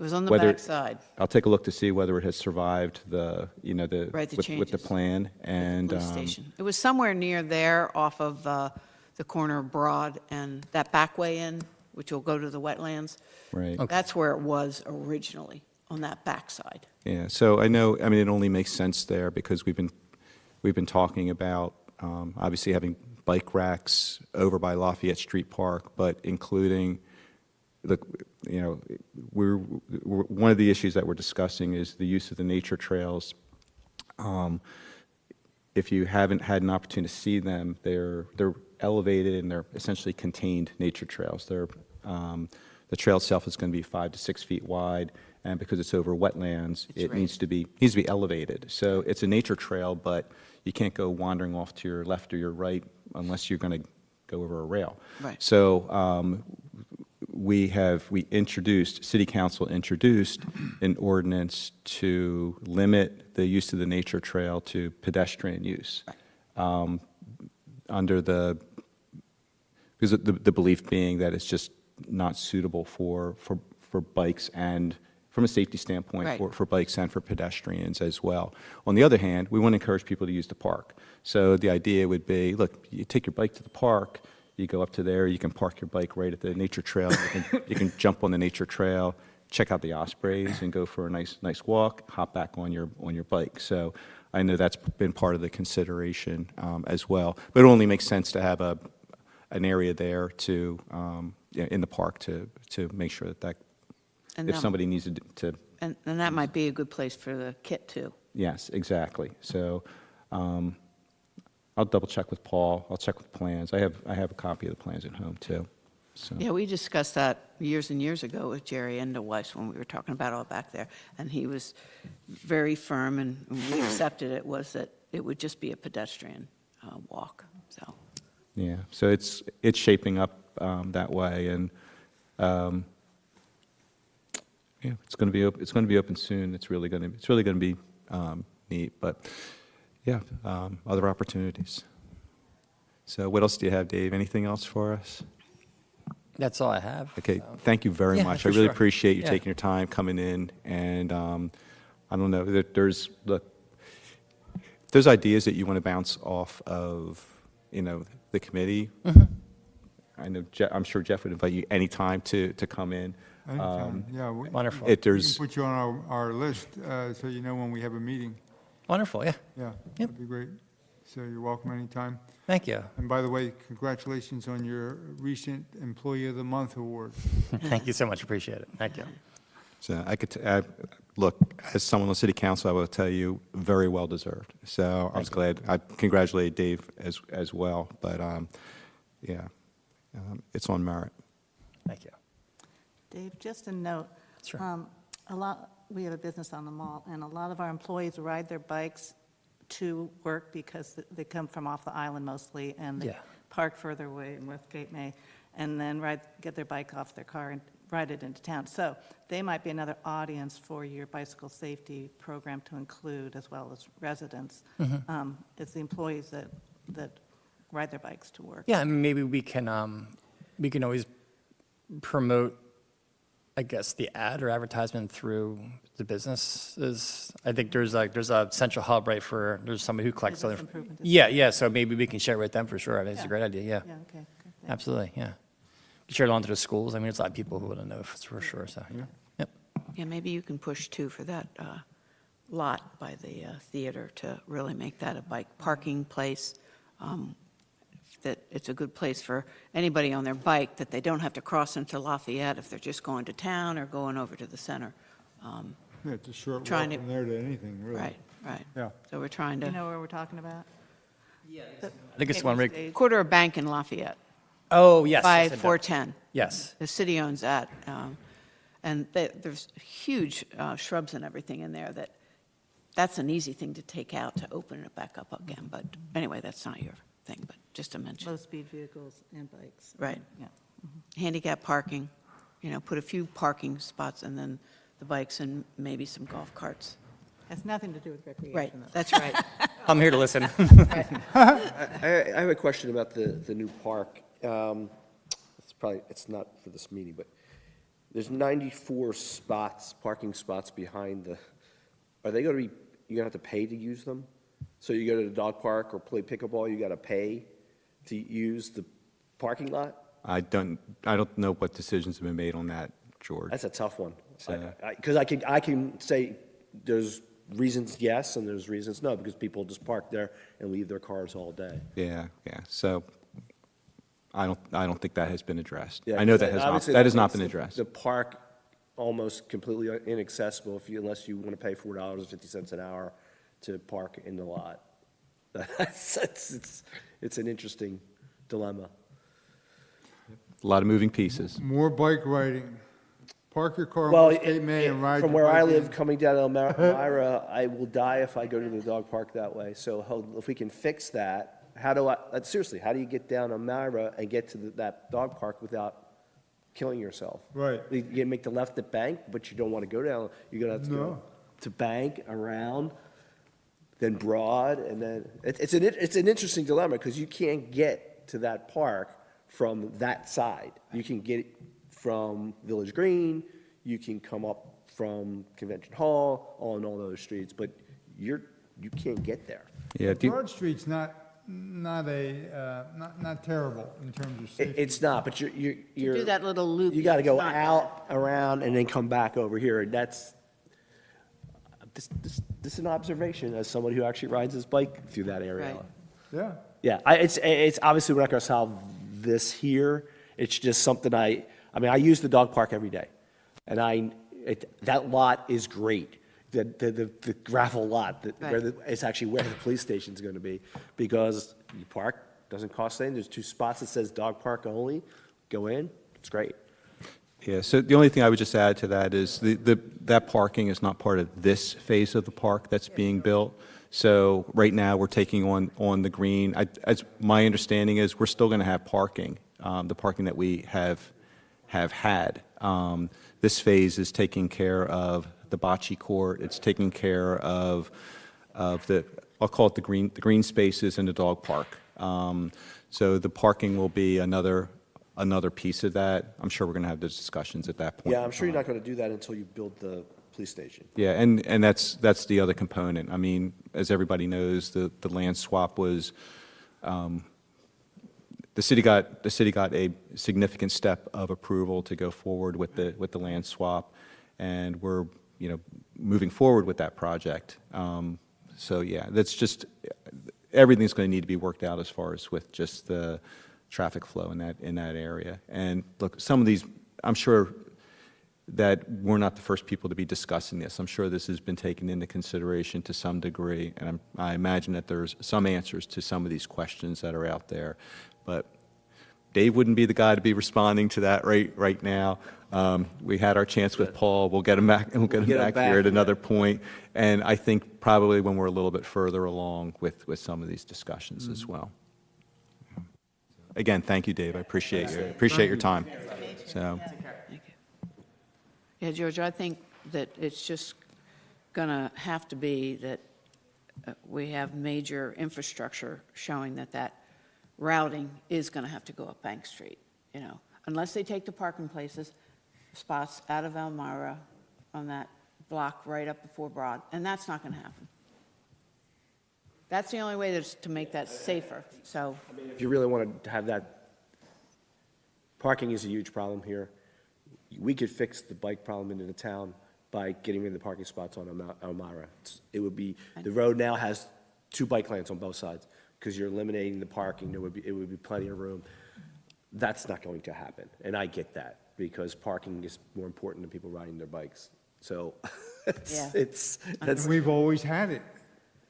It was on the Whether- back side. I'll take a look to see whether it has survived Right, the with the changes. plan. And, Police station. It was somewhere near there off of the corner of Broad and that back way in, which will go to the wetlands. right. That's where it was originally, on that backside. Yeah, so I mean, it only makes sense there because we've been talking about, obviously having bike racks over by Lafayette Street Park, but including one of the issues that we're discussing is the use of the nature trails. If you haven't had an opportunity to see them, they're elevated and they're essentially contained nature trails. The trail itself is going to be 5 to 6 feet wide, and because it's over wetlands, it needs to be elevated. So it's a nature trail, but you can't go wandering off to your left or your right unless you're going to go over a rail. Right. So City Council introduced an ordinance to limit the use of the nature trail to pedestrian use. Because the belief being that it's just not suitable for bikes and, from a safety standpoint, Right. for bikes and for pedestrians as well. On the other hand, we want to encourage people to use the park. So the idea would be, look, you take your bike to the park, you go up to there, you can park your bike right at the nature trail, you can jump on the nature trail, check out the ospreys, and go for a nice walk, hop back on your bike. So I know that's been part of the consideration as well. But it only makes sense to have an area there in the park to make sure that And if that- somebody needs to, And that might be a good place for the kit, too. yes, exactly. So I'll double check with Paul, I'll check with plans. I have a copy of the plans at home, too. So, Yeah, we discussed that years and years ago with Jerry Endeweiss when we were talking about all back there. And he was very firm, and we accepted it, was that it would just be a pedestrian walk, so. yeah, so it's shaping up that way, and yeah, it's going to be open soon. It's really going to be neat, but yeah, other opportunities. So what else do you have, Dave? Anything else for us? That's all I have. Okay, so. thank you very Yeah, much. for I really sure. appreciate you Yeah. taking your time, coming in, and I don't know, there's ideas that you want to bounce off of, the committee. Mm-hmm. I know, I'm sure Jeff would invite you anytime to come in. Anytime, yeah. Wonderful. We can There's, put you on our list, so you know when we have a meeting. Wonderful, yeah. Yeah, that'd be great. So you're welcome anytime. Thank you. And by the way, congratulations on your recent Employee of the Month award. Thank you so much, appreciate it. Thank you. So look, as someone on the city council, I will tell you, very well deserved. So I was glad, I congratulate Dave as well, but yeah, it's on merit. Thank you. Dave, just a note. Sure. We have a business on the mall, and a lot of our employees ride their bikes to work because they come from off the island mostly, and they Yeah. park further away in Westgate May, and then get their bike off their car and ride it into town. So they might be another audience for your bicycle safety program to include, as well as residents. It's the employees that ride their bikes to work. Yeah, and maybe we can always promote, I guess, the ad or advertisement through the businesses. I think there's a central hub, right, there's somebody who collects Business other. improvement Yeah, so maybe we can share it with them for sure. I think it's a Yeah. great idea, yeah. Yeah, okay. Good, thanks. Absolutely, yeah. Share it on to the schools. I mean, there's a lot of people who wouldn't know for sure, so, yep. Yeah, maybe you can push too for that lot by the theater to really make that a bike parking place. That it's a good place for anybody on their bike, that they don't have to cross into Lafayette if they're just going to town or going over to the center. Yeah, it's a short walk Trying to- from there to anything, really. Right. Yeah. So we're trying Do you to, know where we're talking about? I think it's the one right, Stage. quarter of bank in Lafayette oh, yes. by yes, I know. 410. Yes, The city owns that. And there's huge shrubs and everything in there that's an easy thing to take out to open it back up again. But anyway, that's not your thing, but just to mention. Low-speed vehicles and bikes. Right. Yeah. Handicap parking, put a few parking spots and then the bikes and maybe some golf carts. Has nothing to do with recreation. Right, though. that's right. I'm here to listen. I have a question about the new park. It's not for this meeting, but there's 94 parking spots behind are they going to be, you're going to have to pay to use them? So you go to the dog park or play pickleball, you got to pay to use the parking lot? I don't know what decisions have been made on that, George. That's a tough one. So- Because I can say there's reasons yes and there's reasons no, because people just park there and leave their cars all day. Yeah. So I don't think that has been addressed. Yeah, I know because obviously that has not been makes addressed. The park almost completely inaccessible unless you want to pay $4.50 an hour to park in the lot. It's an interesting dilemma. A lot of moving pieces. More bike riding. Park your car Well, on Westgate May and ride from your where I bike live, in. coming down Elmira, I will die if I go to the dog park that way. So if we can fix that, seriously, how do you get down Elmira and get to that dog park without killing yourself? Right. You can make the left at Bank, but you don't want to go down, you're going to have to go No. to Bank, around, then Broad, and then, it's an interesting dilemma, because you can't get to that park from that side. You can get from Village Green, you can come up from Convention Hall, on all those streets, but you can't get there. Yeah. Broad Street's not terrible in terms of safety. It's not, but you're. Do that little loop. You gotta it's go not out, around, and then come back over here, and this is an observation as somebody who actually rides his bike through that area. Right. Yeah. Yeah, it's obviously we're not gonna solve this here, it's just something I use the dog park every day, and that lot is great, the gravel lot, Right. it's actually where the police station's gonna be, because you park, doesn't cost anything, there's 2 spots that says dog park only, go in, it's great. Yeah, so the only thing I would just add to that is that parking is not part of this phase of the park that's being built. So right now, we're taking on the green. As my understanding is, we're still going to have parking, the parking that we have had. This phase is taking care of the bocce court. It's taking care of I'll call it the green spaces and the dog park. So the parking will be another piece of that. I'm sure we're going to have those discussions at that point. Yeah, I'm sure you're not gonna do that until you build the police station. Yeah, and that's the other component. I mean, as everybody knows, the land swap was, the city got a significant step of approval to go forward with the land swap, and we're, moving forward with that project. So yeah, that's just, everything's going to need to be worked out as far as with just the traffic flow in that area. And look, some of these, I'm sure that we're not the first people to be discussing this. I'm sure this has been taken into consideration to some degree, and I imagine that there's some answers to some of these questions that are out there. But Dave wouldn't be the guy to be responding to that right now. We had our chance with Paul. We'll get him back, and we'll get him back here at another point. And I think probably when we're a little bit further along with some of these discussions as well. Again, thank you, Dave. I appreciate your time. So, Thank you. Yeah, George, I think that it's just going to have to be that we have major infrastructure showing that that routing is going to have to go up Bank Street, you know, unless they take the parking places, spots out of Elmira on that block right up before Broad, and that's not going to happen. That's the only way that's to make that safer, so. If you really want to have that, parking is a huge problem here. We could fix the bike problem into the town by getting rid of the parking spots on Elmira. It would be, the road now has 2 bike lanes on both sides, because you're eliminating the parking, it would be plenty of room. That's not going to happen, and I get that, because parking is more important than people riding their bikes. So, Yeah. that's, And we've always had it.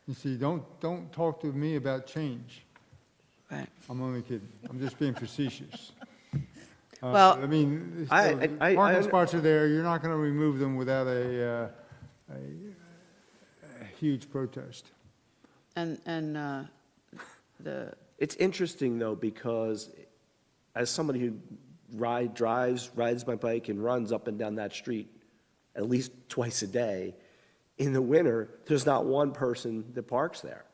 You see, don't talk to me about change. Right. I'm only kidding. I'm just being facetious. Well- I mean, I- parking spots are there, you're not going to remove them without a huge protest. And the, It's interesting, though, because as somebody who rides my bike and runs up and down that street at least twice a day, in the winter, there's not one person that parks there.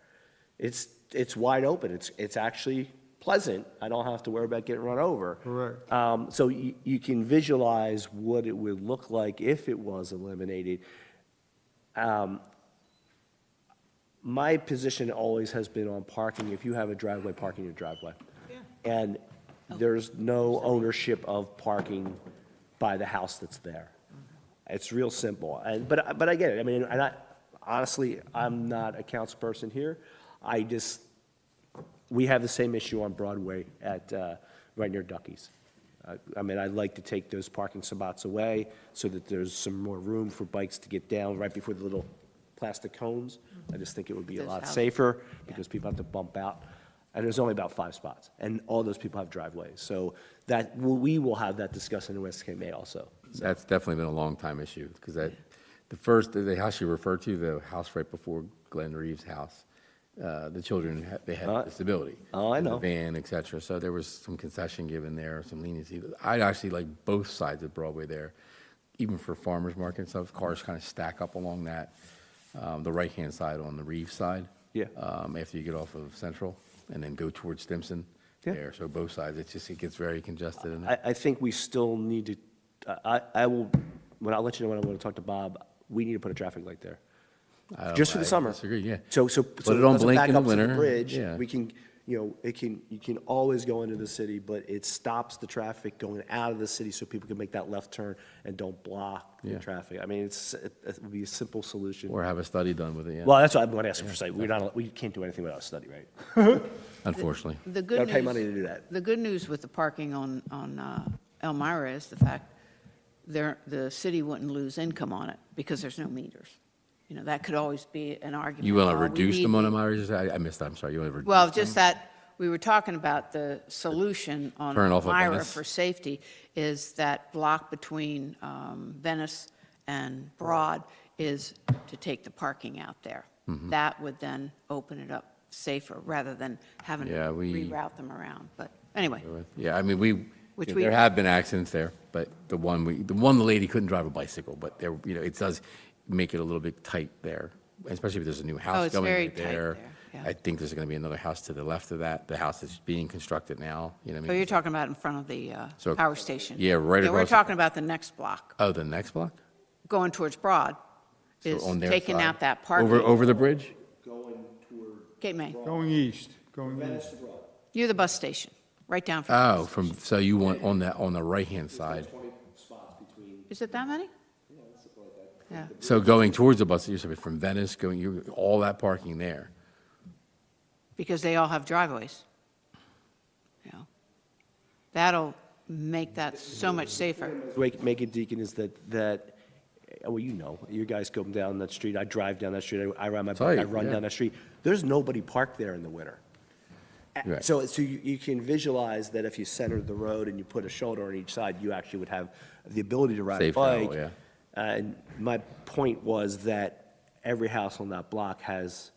It's wide open. It's actually pleasant. I don't have to worry about getting run over. Correct. So you can visualize what it would look like if it was eliminated. My position always has been on parking. If you have a driveway, park in your driveway. And there's no ownership of parking by the house that's there. It's real simple. But I get it. I mean, honestly, I'm not a council person here. We have the same issue on Broadway right near Ducky's. I mean, I'd like to take those parking spots away so that there's some more room for bikes to get down right before the little plastic cones. I just think it would be a Those lot houses. safer because people have to bump out. And there's only about 5 spots, and all those people have driveways. So we will have that discussion in West Cape May also. That's definitely been a long time issue, because the house you referred to, the house right before Glenn Reeves' house, the children, they had disability. Oh, I in the know. van, et cetera, so there was some concession given there, some leniency. I actually like both sides of Broadway there, even for farmers market and stuff, cars kind of stack up along that, the right-hand side on the Reeves side. Yeah. After you get off of Central, and then go towards Stimson Yeah. there, so both sides, it gets very congested. And I think we still need to, I'll let you know when I want to talk to Bob, we need to put a traffic light there. Just for the summer. I disagree, yeah. So Put it on doesn't blink back in the up to the winter, bridge, yeah. we can, you can always go into the city, but it stops the traffic going out of the city so people can make that left turn and don't block the Yeah. traffic. I mean, it would be a simple solution. Or have a study done with it, yeah, Well, that's what I'm going to ask for, say, we can't do anything without a study, right? unfortunately. the good Gotta news. pay money to do that. The good news with the parking on Elmira is the fact the city wouldn't lose income on it because there's no meters. You know, that could always be an argument. You want to "Oh, we reduce need them on meters." Amira? I missed that, I'm sorry, you want to reduce? Well, just that, we were talking about the solution on Turn off of Elmira Venice. for safety is that block between Venice and Broad is to take the parking out there. Mm-hmm. That would then open it up safer rather than having to Yeah, we- reroute them around. But anyway, Yeah, I mean, Which there we- have been accidents there, but the one the lady couldn't drive a bicycle, but there, it does make it a little bit tight there, especially if there's a new house it's going very right tight there. there, yeah. I think there's going to be another house to the left of that, the house that's being constructed now, you know what I so mean? you're talking about in front of the So- power station? Yeah, right We're across the- talking about the next block, Oh, the next block? going towards Broad, So is on their taking side? out that parking. Over the bridge? Cape May, Going east, going east. near the bus station, right down from. the Oh, bus station. so you want on the right-hand side. Is it that many? Yeah. So going towards the bus, you're saying from Venice, all that parking there. Because they all have driveways. You know, that'll make that so much safer. Make it, Deacon, is that, well, you know, you guys go down that street, I drive down that street, I ride my bike, I Tight, run yeah. down that street. There's nobody parked there in the winter. Right. So you can visualize that if you centered the road and you put a shoulder on each side, you actually would have the ability to ride a Safe travel, bike. yeah. And my point was that every house on that block has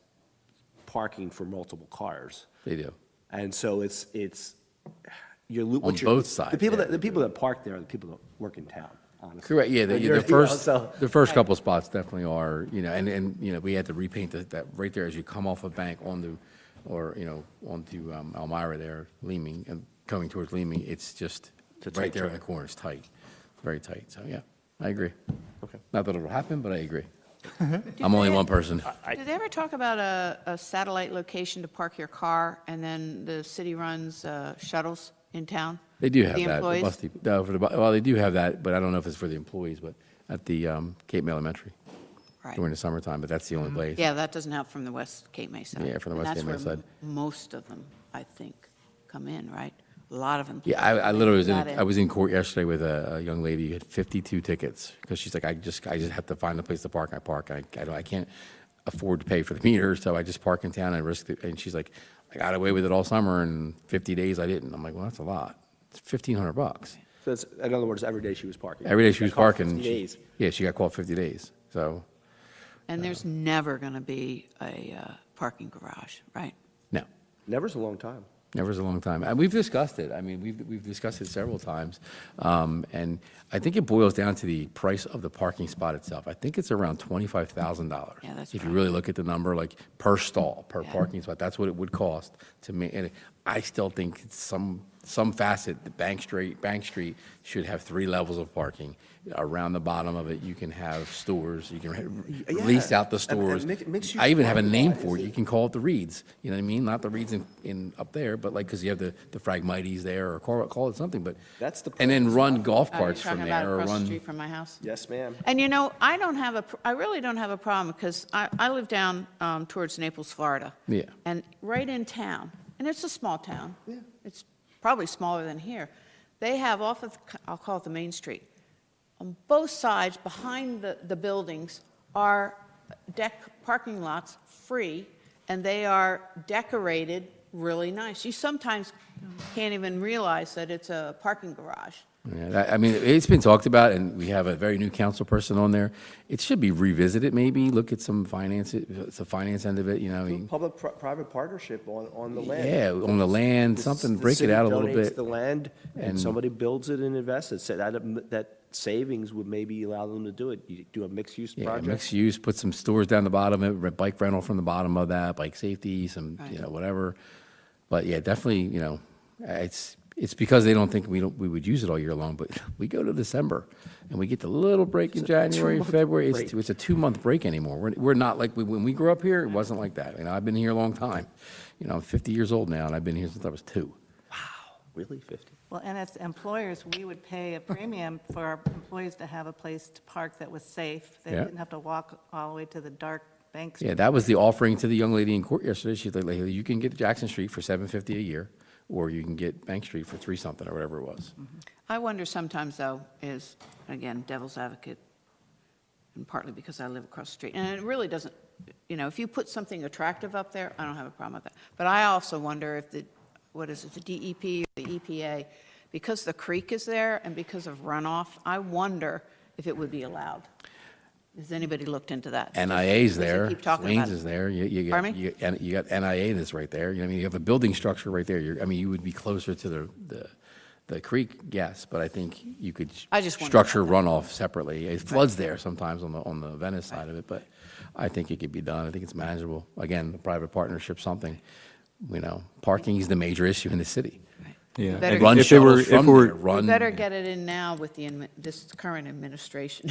parking for multiple cars. They do. And so it's, you're. On both sides, yeah. The people that park there are the people that work in town, honestly. Correct, yeah, You know, so- the first couple spots definitely are, you know, and, you know, we had to repaint that right there as you come off a bank onto, or, you know, onto Elmira there, Leeming, and coming towards Leeming, it's just, It's a right tight there in the track. corner, it's tight, very tight, so, yeah, I agree. Okay. Not that it'll happen, but I agree. I'm only one person. Did they ever talk about a satellite location to park your car, and then the city runs shuttles in town? They do for have the that. employees? No, well, they do have that, but I don't know if it's for the employees, but at the Cape May Elementary Right. during the summertime, but that's the only place. Yeah, that doesn't have from the West Cape May side. Yeah, from the And West Cape May that's where side. most of them, I think, come in, right? A lot of them. Yeah, I literally was Got in, it. I was in court yesterday with a young lady who had 52 tickets, because she's like, I just have to find a place to park, I can't afford to pay for the meter, so I just park in town and risk it, and she's like, I got away with it all summer, and 50 days I didn't. I'm like, well, that's a lot. It's $1,500. So it's, in other words, every day she was parking. Every day she was Got caught parking. 50 days. Yeah, she got called 50 days, so, And there's never going to be a parking garage, right? no. Never's a long time. Never is a long time. And we've discussed it. I mean, we've discussed it several times. And I think it boils down to the price of the parking spot itself. I think it's around $25,000. Yeah, that's If you right. really look at the number, like per stall, per Yeah. parking spot, that's what it would cost to me. And I still think it's some facet, the Bank Street should have 3 levels of parking. Around the bottom of it, you can have stores, you can lease out the stores. mixed use I even have a parking name lot for it. is- You can call it the Reeds, you know what I mean? Not the Reeds in up there, but like, because you have the Phragmites there, or call it something, but. That's the And then purpose. run golf Oh, you're carts from talking about there, or across the run. street from my house? Yes, ma'am. And you know, I really don't have a problem, because I live down towards Naples, Florida. Yeah. And right in town, and it's a small town. Yeah. It's probably smaller than here. They have off of, I'll call it the Main Street, on both sides, behind the buildings, are parking lots free, and they are decorated really nice. You sometimes can't even realize that it's a parking garage. Yeah, I mean, it's been talked about, and we have a very new council person on there. It should be revisited, maybe, look at some finance, the finance end of it, you know. I mean, Public-private partnership on the land. Yeah, on the land, The something, the break it city out a little donates bit. the land, and and- somebody builds it and invests it. So that savings would maybe allow them to do it. You do a mixed-use Yeah, project. mixed use, put some stores down the bottom of it, bike rental from the bottom of that, bike safety, some, you know, whatever. But yeah, definitely, you know, it's because they don't think we would use it all year long, but we go to December and we get the little break in January, February. break. It's a 2-month break anymore. We're not like, when we grew up here, it wasn't like that. You know, I've been here a long time. You know, I'm 50 years old now, and I've been here since I was 2. Really, 50? Well, and as employers, we would pay a premium for our employees to have a place to park that was safe. They Yeah. didn't have to walk all the way to the dark bank street. Yeah, that was the offering to the young lady in court yesterday. She's like, you can get Jackson Street for $750 a year, or you can get Bank Street for 3 something, or whatever it was. I wonder sometimes, though, is, again, devil's advocate, and partly because I live across the street, and it really doesn't, you know, if you put something attractive up there, I don't have a problem with that. But I also wonder if the DEP or the EPA, because the creek is there and because of runoff, I wonder if it would be allowed. Has anybody looked into that? NIA's Because they there, keep talking Wayne's about it. is there, you Pardon me? got NIA that's right there. You know, I mean, you have a building structure right there. I mean, you would be closer to the creek, yes, but I think you could I just wonder structure about runoff separately. It floods there sometimes on the Venice side of it, but I think it could be done. I think it's manageable. Again, the private partnership, something, you know, parking is the major issue in the city. Yeah. better and Run if it were- shuttles from if it were- there, We run. better get it in now with this current administration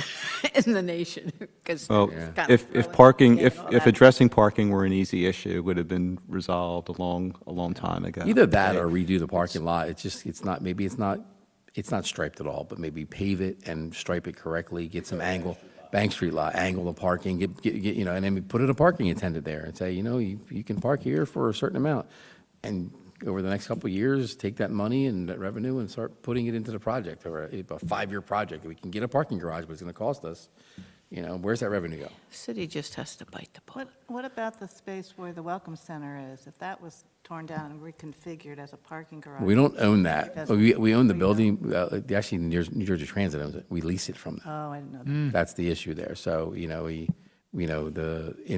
in the nation, because Well, if addressing addressing parking were an easy issue, it would have been resolved a long time ago. Either that or redo the parking lot. It's not striped at all, but maybe pave it and stripe it correctly, get some angle, Bank Street lot, angle the parking, get, you know, and then we put in a parking attendant there and say, you know, you can park here for a certain amount. And over the next couple of years, take that money and that revenue and start putting it into the project, or a 5-year project. We can get a parking garage, but it's going to cost us, where's that revenue go? City just has to bite the bullet. What about the space where the Welcome Center is? If that was torn down and reconfigured as a parking garage? We don't own that. Doesn't- We own the we building, actually, New Jersey Transit owns it. We lease it from them. Oh, I didn't know that. That's the issue there. So, in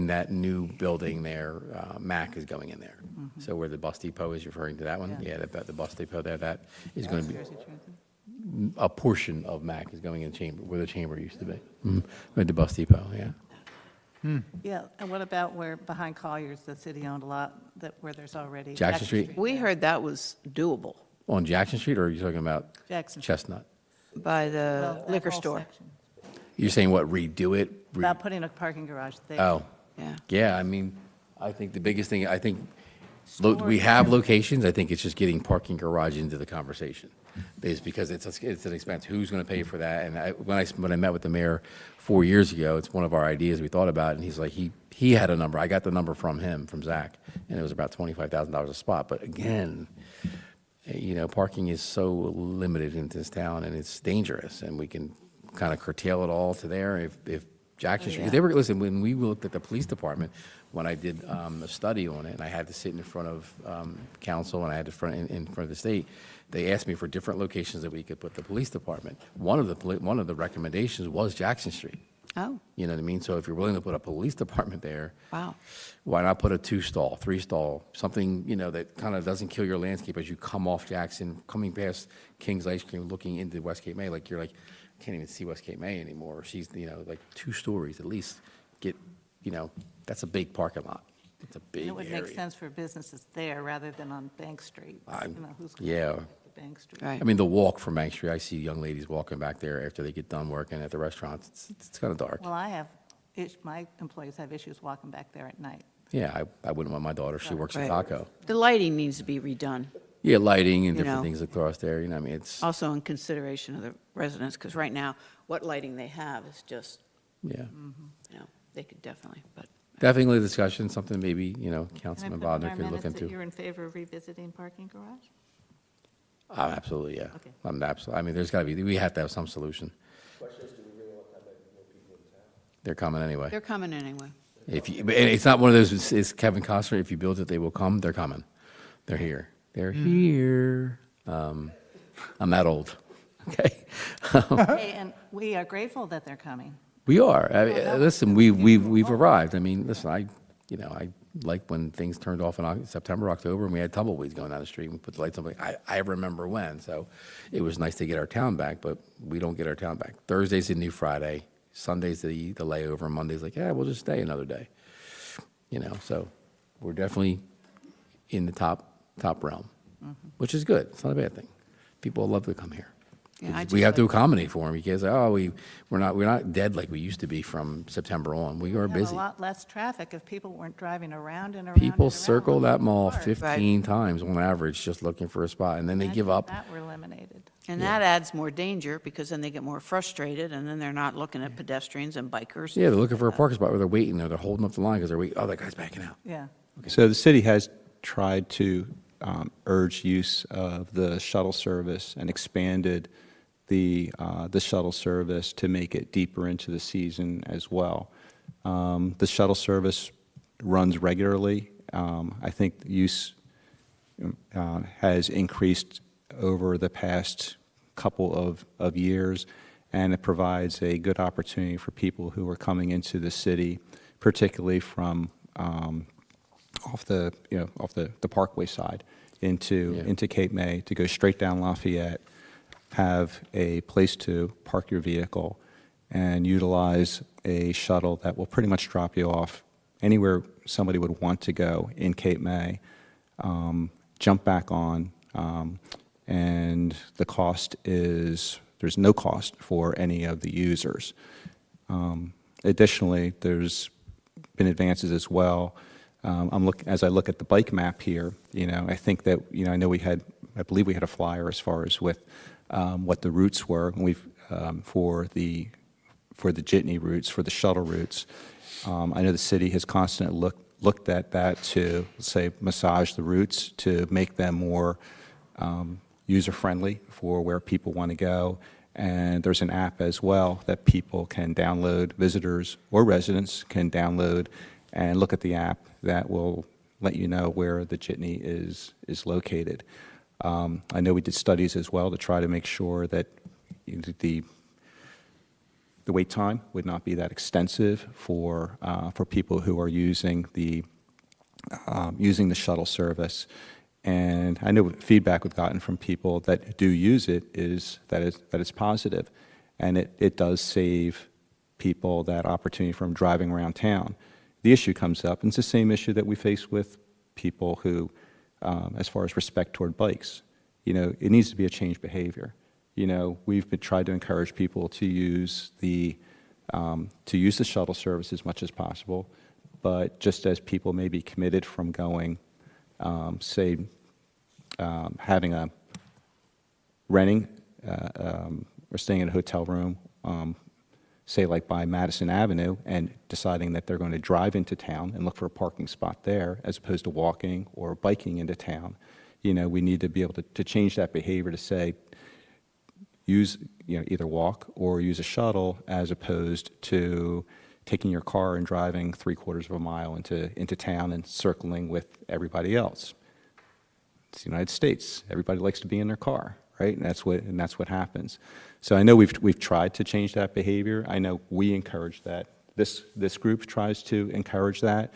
that new building there, Mac is going in there. So where the bus depot is, referring to that one? Yeah. Yeah, the bus depot there, that is going to be, Jersey Transit? a portion of Mac is going in chamber, where the chamber used to be. With the bus depot, yeah. Yeah, and what about where, behind Collier's, the city owned a lot, where there's already. Jackson Street? We heard that was doable On Jackson Street, or are you talking about Jackson. Chestnut? by Well, the that liquor whole store. section. You're saying what, redo it? About putting a parking garage there. Oh, Yeah. yeah, I mean, I think the biggest thing, we have locations, I think it's just getting parking garage into the conversation. It's because it's an expense, who's going to pay for that? And when I met with the mayor 4 years ago, it's one of our ideas we thought about, and he's like, he had a number, I got the number from him, from Zach, and it was about $25,000 a spot. But again, parking is so limited in this town, and it's dangerous, and we can kind of curtail it all to there if Jackson Street, 'cause they were, listen, when we looked at the police department, when I did a study on it, and I had to sit in front of council, and I had to in front of the state, they asked me for different locations that we could put the police department. One of the recommendations was Jackson Street. Oh, You know what I mean? So if you're willing to put a police department there, wow. why not put a 2-stall, 3-stall, something, that kind of doesn't kill your landscape as you come off Jackson, coming past King's Ice Cream, looking into West Cape May, like, you're like, can't even see West Cape May anymore. She's, like 2 stories at least. That's a big parking lot. It's a big And it would area. make sense for businesses there rather than on Bank Street. Who's going yeah. to Bank Street? Right. I mean, the walk from Bank Street, I see young ladies walking back there after they get done working at the restaurants. It's kind of dark. Well, my employees have issues walking back there at night. Yeah, I wouldn't want my daughter. She works at Right. Taco. The lighting needs to be redone, Yeah, lighting and You different know. things across there. I mean, it's, also in consideration of the residents, because right now, what lighting they have is just, yeah. they could definitely, but. Definitely a discussion, something maybe, Can I Councilman put in Bodnar our could look minutes that into. you're in favor of revisiting parking garage? Absolutely, yeah. Okay. I'm absolutely, I mean, there's got to be, we have to have some solution. They're coming anyway. They're coming anyway. But it's not one of those, it's Kevin Costner, if you build it, they will come, they're coming. They're here. They're here. I'm that old, okay? Hey, and we are grateful that they're coming. We are. Listen, we've arrived. I mean, listen, I like when things turned off in September, October, and we had tumbleweeds going down the street, and we put the lights on. I remember when, so it was nice to get our town back, but we don't get our town back. Thursday's the new Friday, Sunday's the layover, Monday's like, yeah, we'll just stay another day. So we're definitely in the top realm, which is good. It's not a bad thing. People love to come here. Yeah, I We just have to like- accommodate for them because, we're not dead like we used to be from September on. We are Have busy. a lot less traffic if people weren't driving around and around. People and around circle that looking mall for cars. 15 times on average, just looking for a spot, and then they Imagine give if up. that were eliminated. And that adds more danger, because then they get more frustrated, and then they're not looking at pedestrians and bikers. Yeah, they're looking for a parking spot where they're waiting, or they're holding up the line because they're waiting, oh, that guy's backing out. Yeah. So the city has tried to urge use of the shuttle service and expanded the shuttle service to make it deeper into the season as well. The shuttle service runs regularly. I think the use has increased over the past couple of years, and it provides a good opportunity for people who are coming into the city, particularly from off the Parkway side into Cape May, to go straight down Lafayette, have a place to park your vehicle, and utilize a shuttle that will pretty much drop you off anywhere somebody would want to go in Cape May, jump back on, and the cost is, there's no cost for any of the users. Additionally, there's been advances as well. As I look at the bike map here, I think that, I believe we had a flyer as far as with what the routes were, and for the jitney routes, for the shuttle routes. I know the city has constantly looked at that to, say, massage the routes to make them more user-friendly for where people want to go. And there's an app as well that people can download, visitors or residents can download and look at the app that will let you know where the jitney is located. I know we did studies as well to try to make sure that the wait time would not be that extensive for people who are using the shuttle service. And I know feedback we've gotten from people that do use it is that it's positive, and it does save people that opportunity from driving around town. The issue comes up, and it's the same issue that we face with people who, as far as respect toward bikes. It needs to be a changed behavior. We've been trying to encourage people to use the shuttle service as much as possible, but just as people may be committed from going, say, renting or staying in a hotel room, say like by Madison Avenue, and deciding that they're going to drive into town and look for a parking spot there as opposed to walking or biking into town. We need to be able to change that behavior to say, use, either walk or use a shuttle as opposed to taking your car and driving 3/4 of a mile into town and circling with everybody else. It's the United States. Everybody likes to be in their car, right? And that's what happens. So I know we've tried to change that behavior. I know we encourage that. This group tries to encourage that.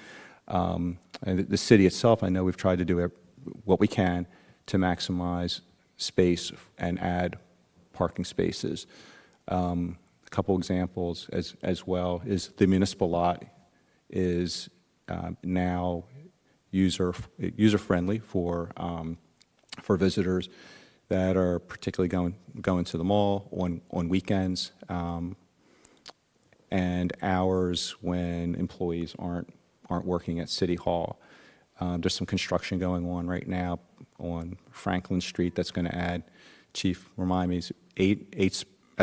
And the city itself, I know we've tried to do what we can to maximize space and add parking spaces. A couple examples as well is the municipal lot is now user-friendly for visitors that are particularly going to the mall on weekends, and hours when employees aren't working at City Hall. There's some construction going on right now on Franklin Street that's going to add, Chief, remind me, I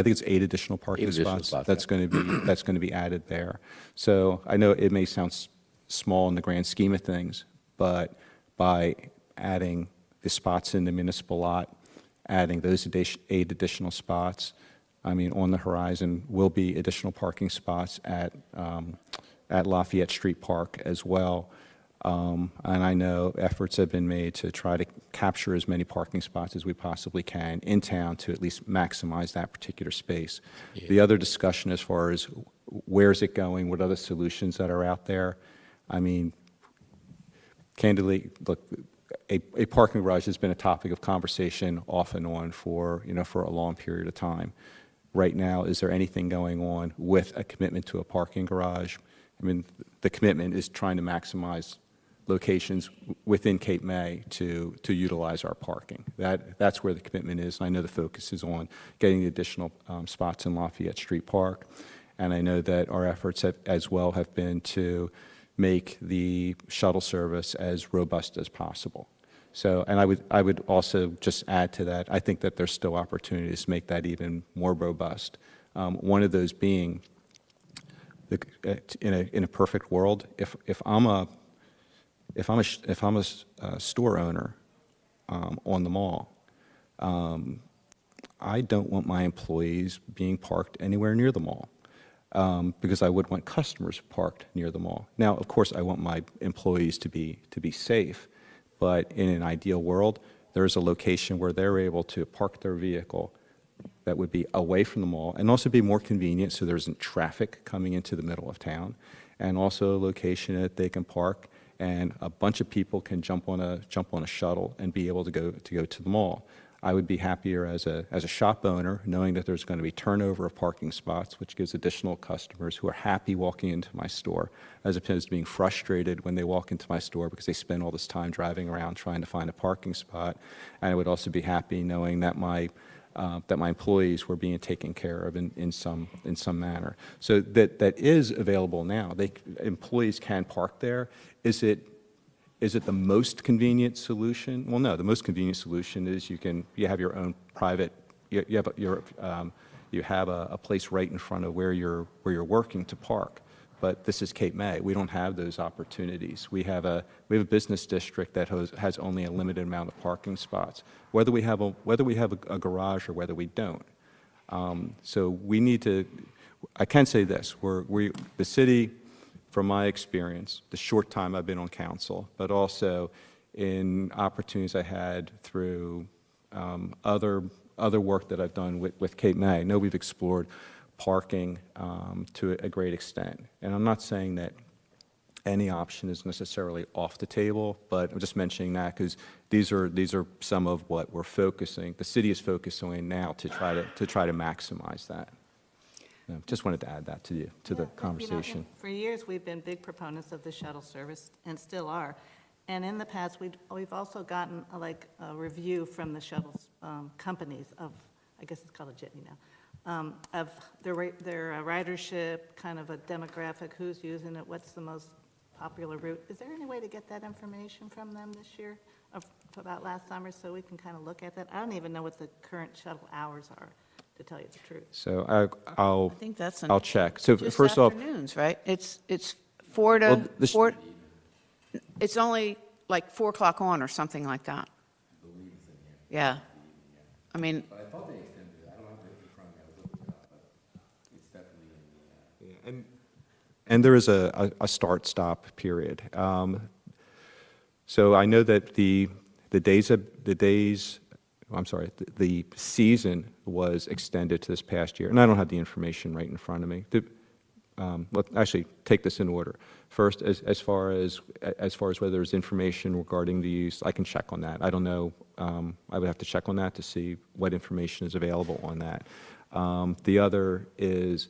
think it's 8 additional parking additional spots spots, that's going to be added there. So I know it may sound small in the grand scheme of things, but by adding the spots in the municipal lot, adding those 8 additional spots, I mean, on the horizon will be additional parking spots at Lafayette Street Park as well. And I know efforts have been made to try to capture as many parking spots as we possibly can in town to at least maximize that particular space. Yeah. The other discussion as far as where's it going, what other solutions that are out there, I mean, candidly, look, a parking garage has been a topic of conversation off and on for a long period of time. Right now, is there anything going on with a commitment to a parking garage? I mean, the commitment is trying to maximize locations within Cape May to utilize our parking. That's where the commitment is. And I know the focus is on getting the additional spots in Lafayette Street Park. And I know that our efforts as well have been to make the shuttle service as robust as possible. So, and I would also just add to that, I think that there's still opportunities to make that even more robust. One of those being, in a perfect world, if I'm a store owner on the mall, I don't want my employees being parked anywhere near the mall, because I would want customers parked near the mall. Now, of course, I want my employees to be safe, but in an ideal world, there's a location where they're able to park their vehicle that would be away from the mall and also be more convenient so there isn't traffic coming into the middle of town, and also a location that they can park and a bunch of people can jump on a shuttle and be able to go to the mall. I would be happier as a shop owner knowing that there's going to be turnover of parking spots, which gives additional customers who are happy walking into my store, as opposed to being frustrated when they walk into my store because they spend all this time driving around trying to find a parking spot. And I would also be happy knowing that my employees were being taken care of in some manner. So that is available now. Employees can park there. Is it the most convenient solution? Well, no. The most convenient solution is you have your own private. You have a place right in front of where you're working to park. but this is Cape May. We don't have those opportunities. We have a business district that has only a limited amount of parking spots, whether we have a garage or whether we don't. So we need to, I can say this, the city, from my experience, the short time I've been on council, but also in opportunities I had through other work that I've done with Cape May, I know we've explored parking to a great extent. And I'm not saying that any option is necessarily off the table, but I'm just mentioning that because these are some of what the city is focusing on now to try to maximize that. Just wanted to add that to the Yeah, you know, conversation. for years, we've been big proponents of the shuttle service, and still are. And in the past, we've also gotten a review from the shuttle companies of, I guess it's called a jitney now, of their ridership, kind of a demographic, who's using it, what's the most popular route. Is there any way to get that information from them this year, about last summer, so we can kind of look at that? I don't even know what the current shuttle hours are, to tell you the truth. So I think that's I'll check. So just first off, afternoons, right? It's 4 to, Well, this- 4, it's only like 4 o'clock on or something like that. Yeah. I mean, But I thought they extended it. I don't have it in front of me. I was looking it up, but it's definitely in the, and there is a start-stop period. So I know that the season was extended to this past year, and I don't have the information right in front of me. Let's actually take this in order. First, as far as whether there's information regarding the use, I can check on that. I don't know. I would have to check on that to see what information is available on that. The other is,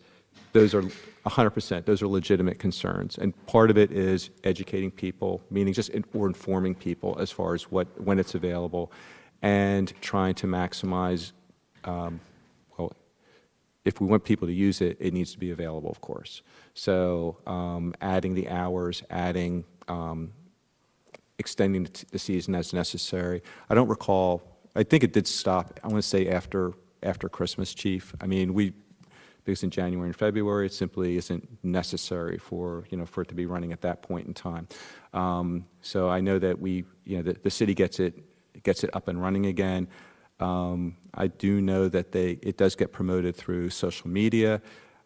those are 100%, those are legitimate concerns. And part of it is educating people, meaning or informing people as far as when it's available, and trying to maximize, well, if we want people to use it, it needs to be available, of course. So adding the hours, extending the season as necessary. I don't recall, I think it did stop, I want to say after Christmas, Chief. I mean, because in January and February, it simply isn't necessary for it to be running at that point in time. So I know that the city gets it up and running again. I do know that it does get promoted through social media.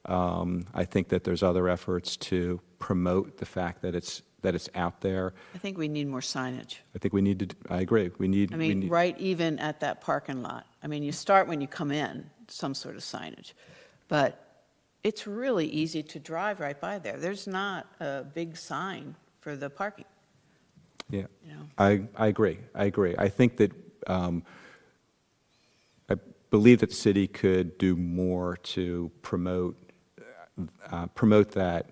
I think that there's other efforts to promote the fact that it's out there. I think we need more signage. I think we need to, I agree, we need. I mean, right even at that parking lot. I mean, you start when you come in, some sort of signage. But it's really easy to drive right by there. There's not a big sign for the parking. Yeah, You know. I agree. I think that, I believe that the city could do more to promote that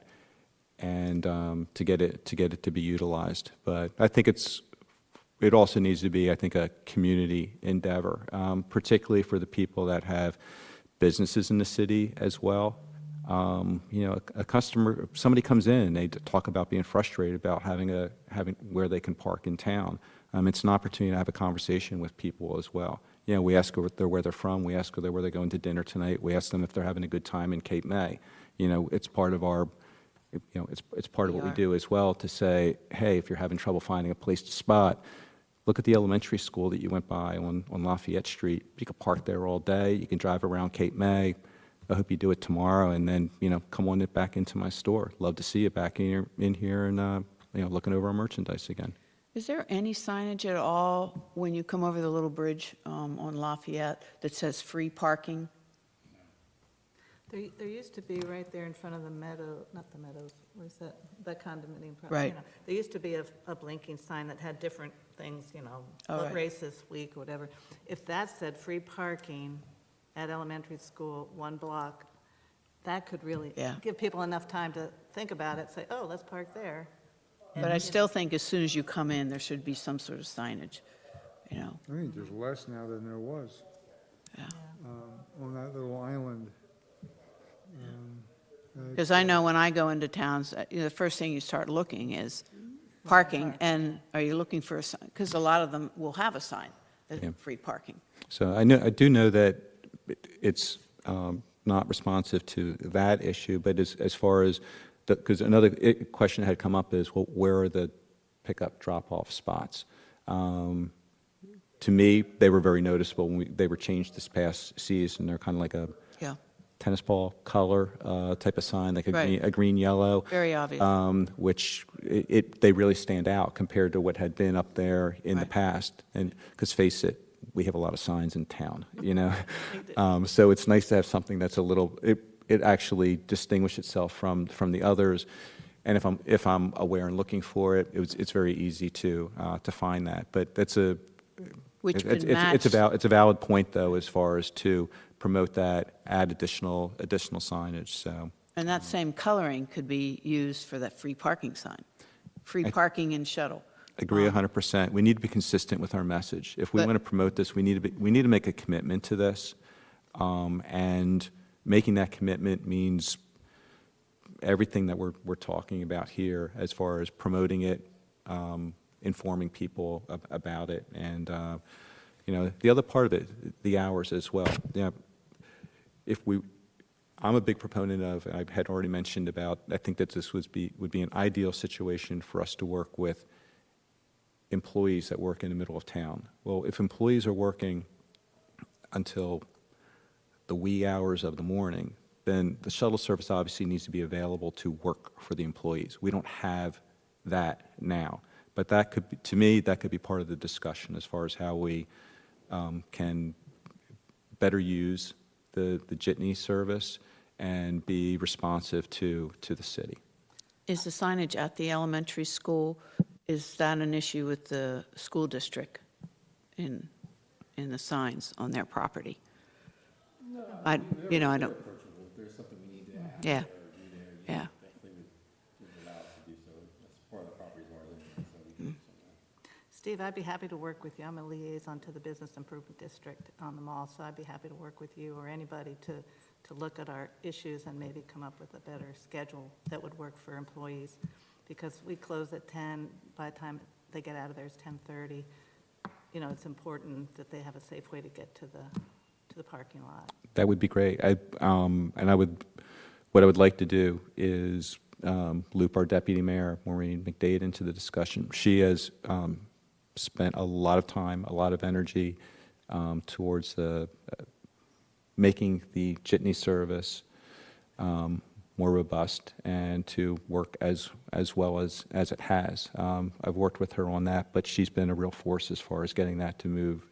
and to get it to be utilized. But I think it also needs to be, I think, a community endeavor, particularly for the people that have businesses in the city as well. Somebody comes in and they talk about being frustrated about having where they can park in town. It's an opportunity to have a conversation with people as well. We ask where they're from. We ask where they're going to dinner tonight. We ask them if they're having a good time in Cape May. It's part of our, it's part of what we do as well to say, hey, if you're having trouble finding a place to spot, look at the elementary school that you went by on Lafayette Street. You can park there all day. You can drive around Cape May. I hope you do it tomorrow, and then come on back into my store. Love to see you back in here and looking over our merchandise again. Is there any signage at all when you come over the little bridge on Lafayette that says free parking? There used to be right there in front of the meadow, not the Meadows, what is that, the condominium? Right. There used to be a blinking sign that had different things, Oh, right. race this week, whatever. If that said free parking at elementary school, 1 block, that could really Yeah. give people enough time to think about it, say, oh, let's park there. But I still think as soon as you come in, there should be some sort of signage, I think there's less now than there was Yeah. on that little island. Because I know when I go into towns, the first thing you start looking is parking, and are you looking for a sign? Because a lot of them will have a sign, that free parking. So I do know that it's not responsive to that issue, but as far as because another question that had come up is, well, where are the pickup drop-off spots? To me, they were very noticeable when they were changed this past season. They're kind of like a Yeah, tennis ball color type of sign, like Right. a green yellow. very obvious. Which they really stand out compared to what had been up there in the Right. past. And, because face it, we have a lot of signs in town, you know? So it's nice to have something that's a little, it actually distinguishes itself from the others. And if I'm aware and looking for it, it's very easy to find that. But that's Which could it's match. it's a valid point, though, as far as to promote that, add additional signage, so. And that same coloring could be used for that free parking sign, free parking and shuttle. Agree 100%. We need to be consistent with our message. If we But- want to promote this, we need to make a commitment to this. And making that commitment means everything that we're talking about here as far as promoting it, informing people about it. And, the other part of it, the hours as well. I'm a big proponent of, and I had already mentioned about, I think that this would be an ideal situation for us to work with employees that work in the middle of town. Well, if employees are working until the wee hours of the morning, then the shuttle service obviously needs to be available to work for the employees. We don't have that now. But that could be, to me, that could be part of the discussion as far as how we can better use the jitney service and be responsive to the city. Is the signage at the elementary school, is that an issue with the school district in the signs on their property? I don't, There's something we need to add. yeah, or do there, yeah. definitely would allow us to do so. That's part of the properties of ours anyway, so we can do something. Steve, I'd be happy to work with you. I'm a liaison to the Business Improvement District on the mall, so I'd be happy to work with you or anybody to look at our issues and maybe come up with a better schedule that would work for employees. Because we close at 10, by the time they get out of there, it's 10:30. It's important that they have a safe way to get to the parking lot. That would be great. What I would like to do is loop our deputy mayor, Maureen McDade, into the discussion. She has spent a lot of time, a lot of energy towards making the jitney service more robust and to work as well as it has. I've worked with her on that, but she's been a real force as far as getting that to move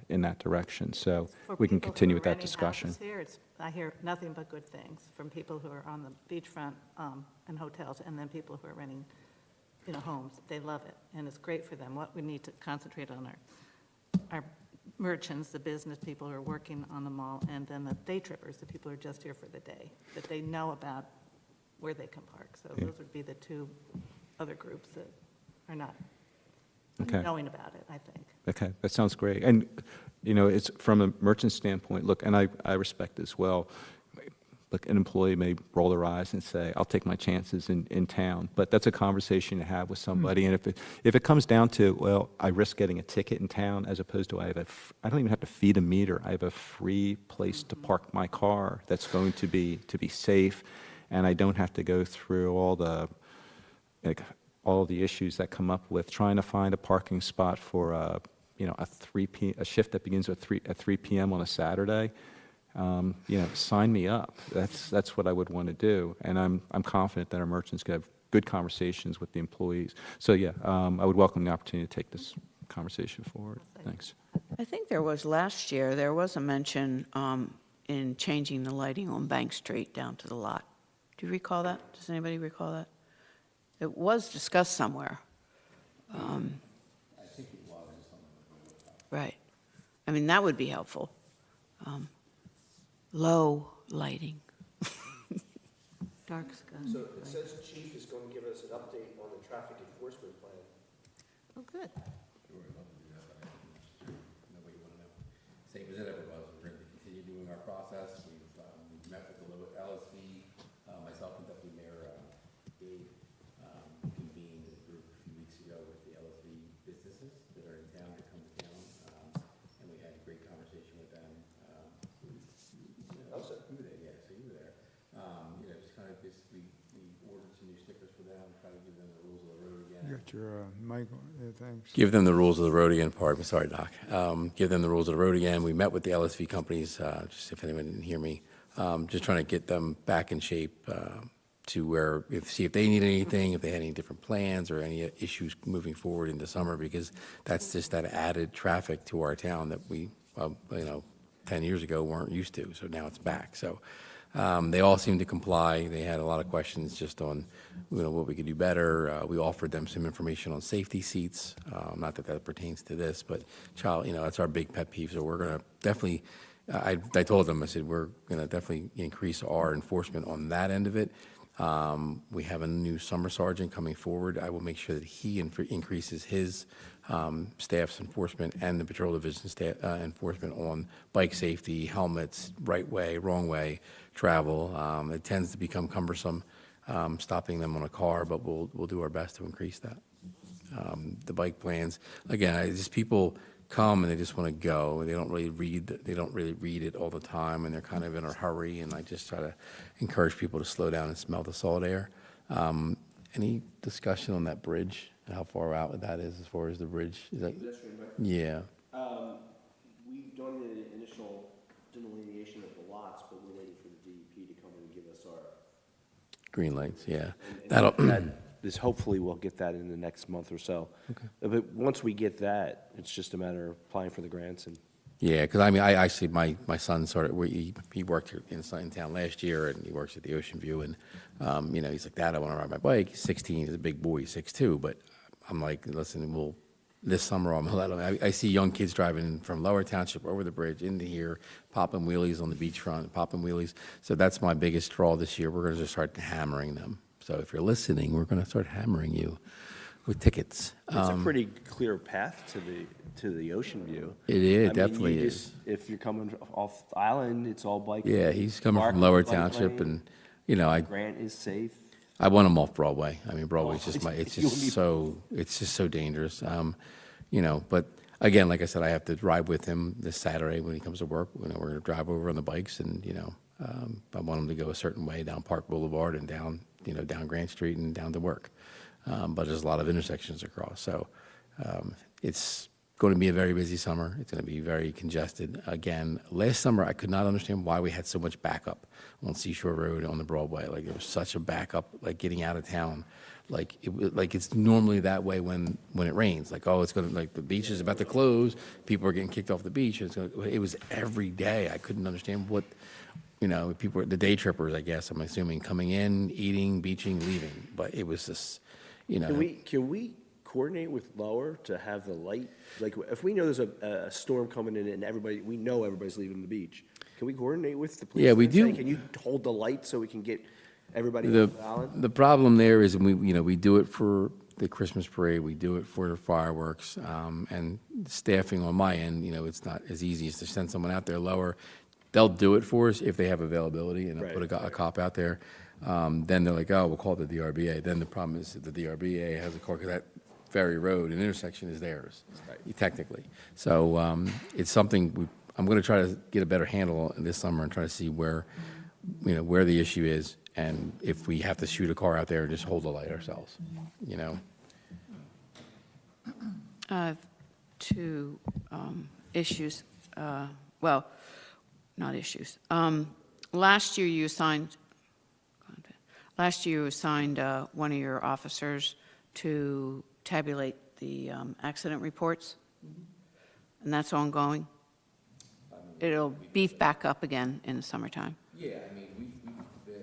in that direction. So For we can people who continue are with that renting discussion. houses here, I hear nothing but good things from people who are on the beachfront and hotels, and then people who are renting, homes. They love it, and it's great for them. What we need to concentrate on our merchants, the business people who are working on the mall, and then the day trippers, the people who are just here for the day, that they know about where they can park. So those would be the two other groups that are not Okay. knowing about it, I think. Okay, that sounds great. And, it's from a merchant standpoint, look, and I respect as well. Look, an employee may roll their eyes and say, I'll take my chances in town, but that's a conversation to have with somebody. And if it comes down to, well, I risk getting a ticket in town as opposed to I don't even have to feed a meter. I have a free place to park my car that's going to be safe, and I don't have to go through all the issues that come up with trying to find a parking spot for a shift that begins at 3 p.m. on a Saturday. Sign me up. That's what I would want to do, and I'm confident that our merchants could have good conversations with the employees. So yeah, I would welcome the opportunity to take this conversation forward. Thanks. I think last year, there was a mention in changing the lighting on Bank Street down to the lot. Do you recall that? Does anybody recall that? It was discussed somewhere. I think it was something. Right. I mean, that would be helpful. Low lighting. Dark sky. So it says Chief is going to give us an update on the traffic enforcement plan. Oh, good. Nobody want to know. Same as it ever was. We're going to continue doing our process. We've met with the LSV, myself and Deputy Mayor Dave convened a group a few weeks ago with the LSV businesses that are in town to come to town, and we had a great conversation with them. You were there, yeah, so you were there. Just kind of we You got your mic on, yeah, thanks. Give them the rules of the road again, pardon me, sorry, Doc. Give them the rules of the road again. We met with the LSV companies, just if anyone didn't hear me, just trying to get them back in shape to where, see if they need anything, if they had any different plans or any issues moving forward into summer, because that's just that added traffic to our town that we, 10 years ago weren't used to, so now it's back. So they all seemed to comply. They had a lot of questions just on, what we could do better. We offered them some information on safety seats. Not that that pertains to this, but that's our big pet peeve. So we're going to definitely, I told them, I said, we're going to definitely increase our enforcement on that end of it. We have a new summer sergeant coming forward. I will make sure that he increases his staff's enforcement and the patrol division staff enforcement on bike safety, helmets, right way, wrong way, travel. It tends to become cumbersome stopping them on a car, but we'll do our best to increase that. The bike plans, again, just people come and they just want to go. They don't really read it all the time, and they're kind of in a hurry, and I just try to encourage people to slow down and smell the salt air. Any discussion on that bridge, how far out that is as far as the bridge? Is that, yeah. We've done the initial delineation of the lots, but we're waiting for the DEP to come in and give us our. Green lights, yeah. Hopefully we'll get that in the next month or so. Okay. But once we get that, it's just a matter of applying for the grants and. Yeah, because I actually, my son he worked here in town last year, and he works at the Ocean View, and, he's like, Dad, I want to ride my bike. He's 16, he's a big boy, he's 6'2", but I'm like, listen, this summer I'm gonna let him. I see young kids driving from Lower Township over the bridge into here, popping wheelies on the beachfront, popping wheelies. So that's my biggest draw this year. We're going to just start hammering them. So if you're listening, we're going to start hammering you with tickets. It's a pretty clear path to the Ocean View. It is, I mean, definitely is. If you're coming off island, it's all bike. Yeah, he's coming from Market, Lower bike Township, lane. and Grant is safe. I want him off Broadway. I mean, Broadway's just You'll be- it's just so dangerous. But again, like I said, I have to ride with him this Saturday when he comes to work. We're going to drive over on the bikes, and I want him to go a certain way down Park Boulevard and down Grant Street and down to work. But there's a lot of intersections across, so it's going to be a very busy summer. It's going to be very congested. Again, last summer I could not understand why we had so much backup on Seashore Road on the Broadway. Like, there was such a backup, like getting out of town. Like it's normally that way when it rains. Like, oh, it's going to, like, the beach is about to close. People are getting kicked off the beach. And it was every day. I couldn't understand what, people, the day trippers, I guess, I'm assuming, coming in, eating, beaching, leaving. But it was just, Can we coordinate with Lower to have the light? Like, if we know there's a storm coming in and we know everybody's leaving the beach, can we coordinate with the police? Yeah, we and say, do. Can you hold the light so we can get everybody The, off the island? the problem there is, we do it for the Christmas parade, we do it for the fireworks, and staffing on my end, it's not as easy as to send someone out there. Lower, they'll do it for us if they have availability, and they'll put a cop out there. Then they're like, oh, we'll call the DRBA. Then the problem is that the DRBA has a car, because that ferry road and intersection is theirs, technically. So it's something I'm going to try to get a better handle on this summer and try to see where the issue is, and if we have to shoot a car out there and just hold the light ourselves, Two issues, well, not issues. Last year you assigned one of your officers to tabulate the accident reports, and that's ongoing. It'll beef back up again in the summertime. Yeah, I mean,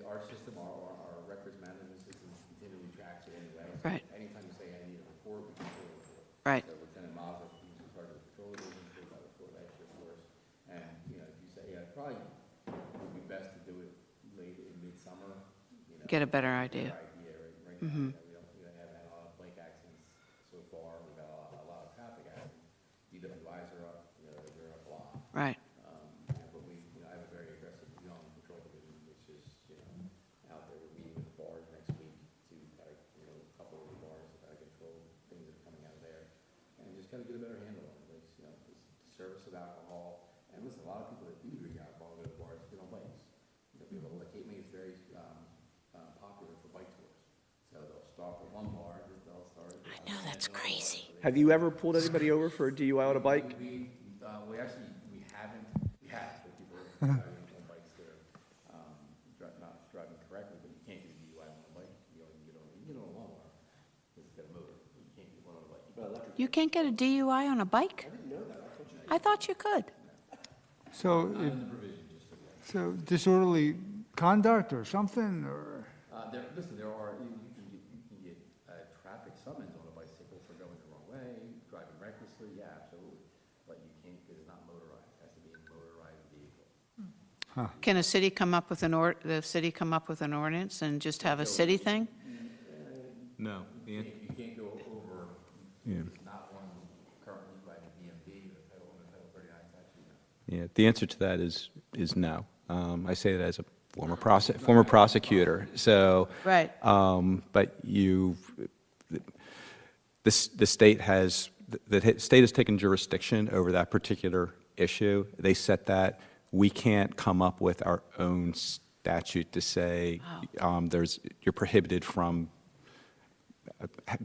our system, our records management system continually tracks it anyway. So Right. anytime you say I need a report, we can pull a report. Right. So Lieutenant Mazza, who's in charge of the patrol division, pulls that report extra for us. And, if you say, probably would be best to do it late in midsummer, Get a better idea. Right now, we haven't had a lot of bike accidents so far. We've got a lot of traffic accidents. DWIs are up, they're up a lot. Right. But I have a very aggressive young patrol division, which is, out there. We're meeting with bars next week to kind of, a couple of the bars to kind of control things that are coming out of there, and just kind of get a better handle on it. The service of alcohol, and listen, a lot of people that do drink alcohol go to bars, they don't bikes. People like Cape May is very popular for bike tours, so they'll stop at one bar, they'll I know, that's crazy. Have you ever pulled anybody over for a DUI on a bike? We actually, we haven't, we have, but people are driving on bikes there, not driving correctly, but you can't get a DUI on a bike. You only can get on a lawnmower, because it's got a motor. You can't get one on a bike. You can't get a DUI on a bike? I thought you could. So, so disorderly conduct or something, or? Listen, there are, you can get a traffic summons on a bicycle for going the wrong way, driving recklessly, yeah, absolutely. But you can't, because it's not motorized, it has to be a motorized vehicle. Can a city come up with the city come up with an ordinance and just have a city thing? No. You can't go over, Yeah. not one currently by the DMV or Title 39 statute. Yeah, the answer to that is no. I say that as a former prosecutor, so. Right. But the state has, the state has taken jurisdiction over that particular issue. They set that. We can't come up with our own statute to say, you're prohibited from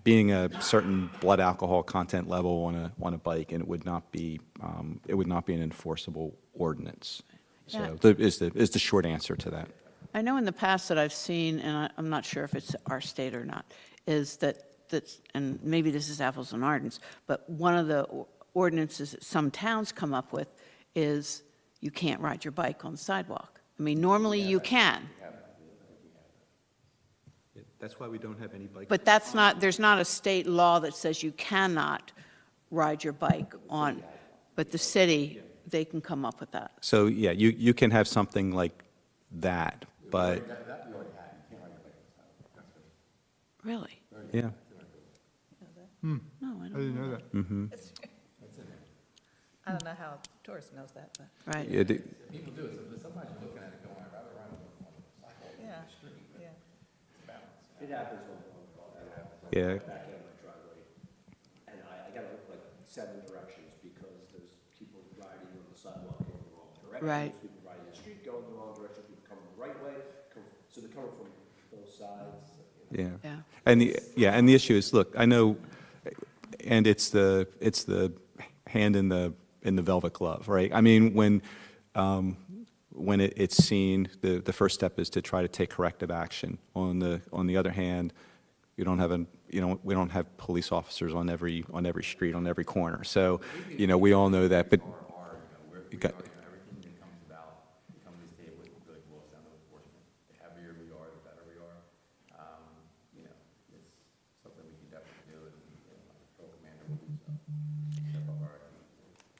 being a certain blood alcohol content level on a bike, and it would not be an enforceable ordinance. Yeah. So is the short answer to that. I know in the past that I've seen, and I'm not sure if it's our state or not, is that, and maybe this is apples and oranges, but one of the ordinances that some towns come up with is you can't ride your bike on the sidewalk. I mean, normally you can, That's why we don't have any bike. but that's not, there's not a state law that says you cannot ride your bike on, but the city, they can come up with that. So, yeah, you can have something like that, but, Really? yeah. No, I I don't, didn't know that. I don't know how a tourist knows that, but, right. Yeah, People do it, but sometimes you're looking at it going, I'd rather ride on the sidewalk than yeah, the street. yeah. It happens all the time. Yeah. Back in my driveway, and I gotta look like 7 directions because there's people riding on the sidewalk going the wrong direction. Right. There's people riding the street going the wrong direction, people coming the right way, so they're coming from both sides. Yeah. Yeah. And the issue is, look, I know, and it's the hand in the velvet glove, right? I mean, when it's seen, the first step is to try to take corrective action. On the other hand, we don't have police officers on every street, on every corner. So, we all know that, but. You got- Everything that comes about, we come to this table with good law sound enforcement. The heavier we are, the better we are. It's something we can definitely do, and patrol commander will do so. Step up our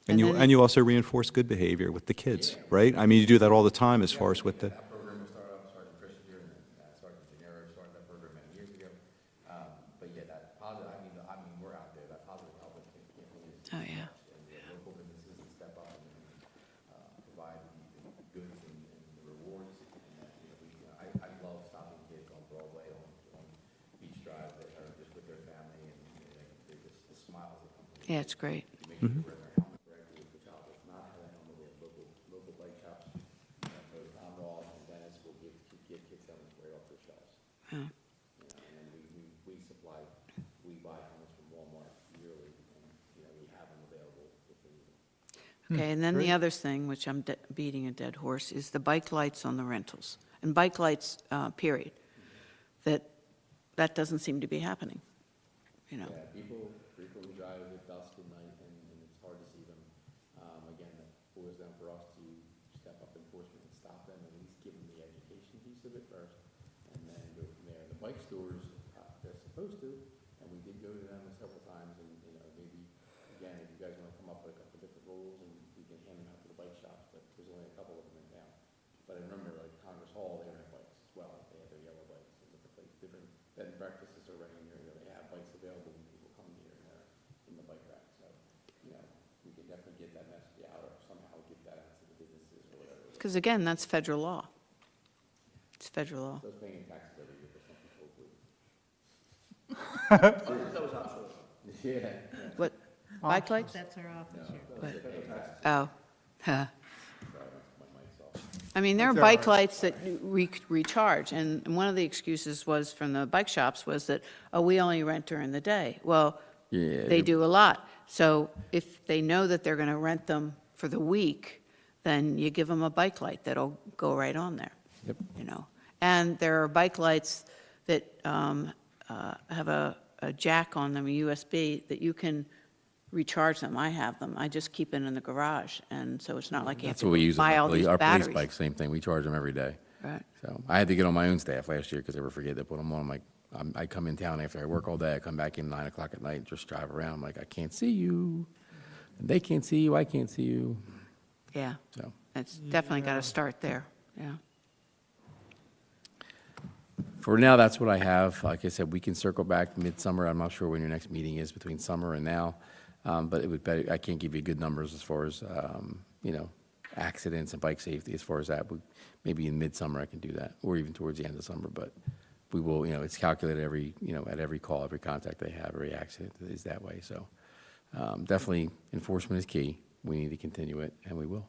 And you also reinforce good behavior with the kids, right? I mean, you do that all the time as far as with the. That program was started up, Sergeant Chris here, and then Sergeant Gennaro started that program many years ago. But yeah, that positive, I mean, we're out there, that positive help can't really. Oh, yeah. And we have local businesses that step up and provide the goods and the rewards. And I love stopping kids on Broadway, on Beach Drive that are just with their family, and they're just the smiles that come from it. Yeah, it's great. To make sure they're wearing their helmet correctly. If the child does not have a helmet, we have local bike shops. Both Tom Ross and Dennis will give kids helmets right off their shelves. Oh. And then we supply, we buy helmets from Walmart yearly, and, we have them available if we need them. Okay, and then the other thing, which I'm beating a dead horse, is the bike lights on the rentals. And bike lights, period. That doesn't seem to be happening, Yeah, people frequently drive at dusk at night, and it's hard to see them. Again, that boils down for us to step up enforcement and stop them, at least give them the education piece of it first, and then go from there. The bike stores, they're supposed to, and we did go to them several times, and, maybe, again, if you guys want to come up with a couple different rules, and we can hand them out to the bike shops, but there's only a couple of them in town. But I remember, like, Congress Hall, they have bikes as well, they have their yellow bikes, and different bed and breakfasts are right in here, they have bikes available when people come here, and they're in the bike rack, so, we can definitely get that message out, or somehow get that out to the businesses or whatever. because again, that's federal law. It's federal law. Those paying taxes every year, but some people would. Yeah. What, bike lights? That's our office here. What? Oh, huh. Sorry, my mic's off. I mean, there are That's all bike right. lights that recharge, and one of the excuses was from the bike shops was that, oh, we only rent during the day. Well, Yeah, they do a lot. So if they know that they're going to rent them for the week, then you give them a bike light that'll go right on there. Yep. You know, and there are bike lights that have a jack on them, a USB, that you can recharge them. I have them. I just keep it in the garage, and so it's not like you have That's what we to use. buy all these Our police batteries. bikes, same thing. We charge them every day. Right. So I had to get on my own staff last year because they were forget to put them on. I'm like, I come in town after I work all day. I come back in 9 o'clock at night, just drive around. I'm like, I can't see you. And they can't see you. I can't see you. Yeah, So it's definitely got to start there, yeah. for now, that's what I have. Like I said, we can circle back midsummer. I'm not sure when your next meeting is between summer and now. But it would be, I can't give you good numbers as far as, accidents and bike safety as far as that. Maybe in midsummer I can do that, or even towards the end of summer. But we will, it's calculated at every call, every contact they have, every accident is that way. So definitely enforcement is key. We need to continue it, and we will.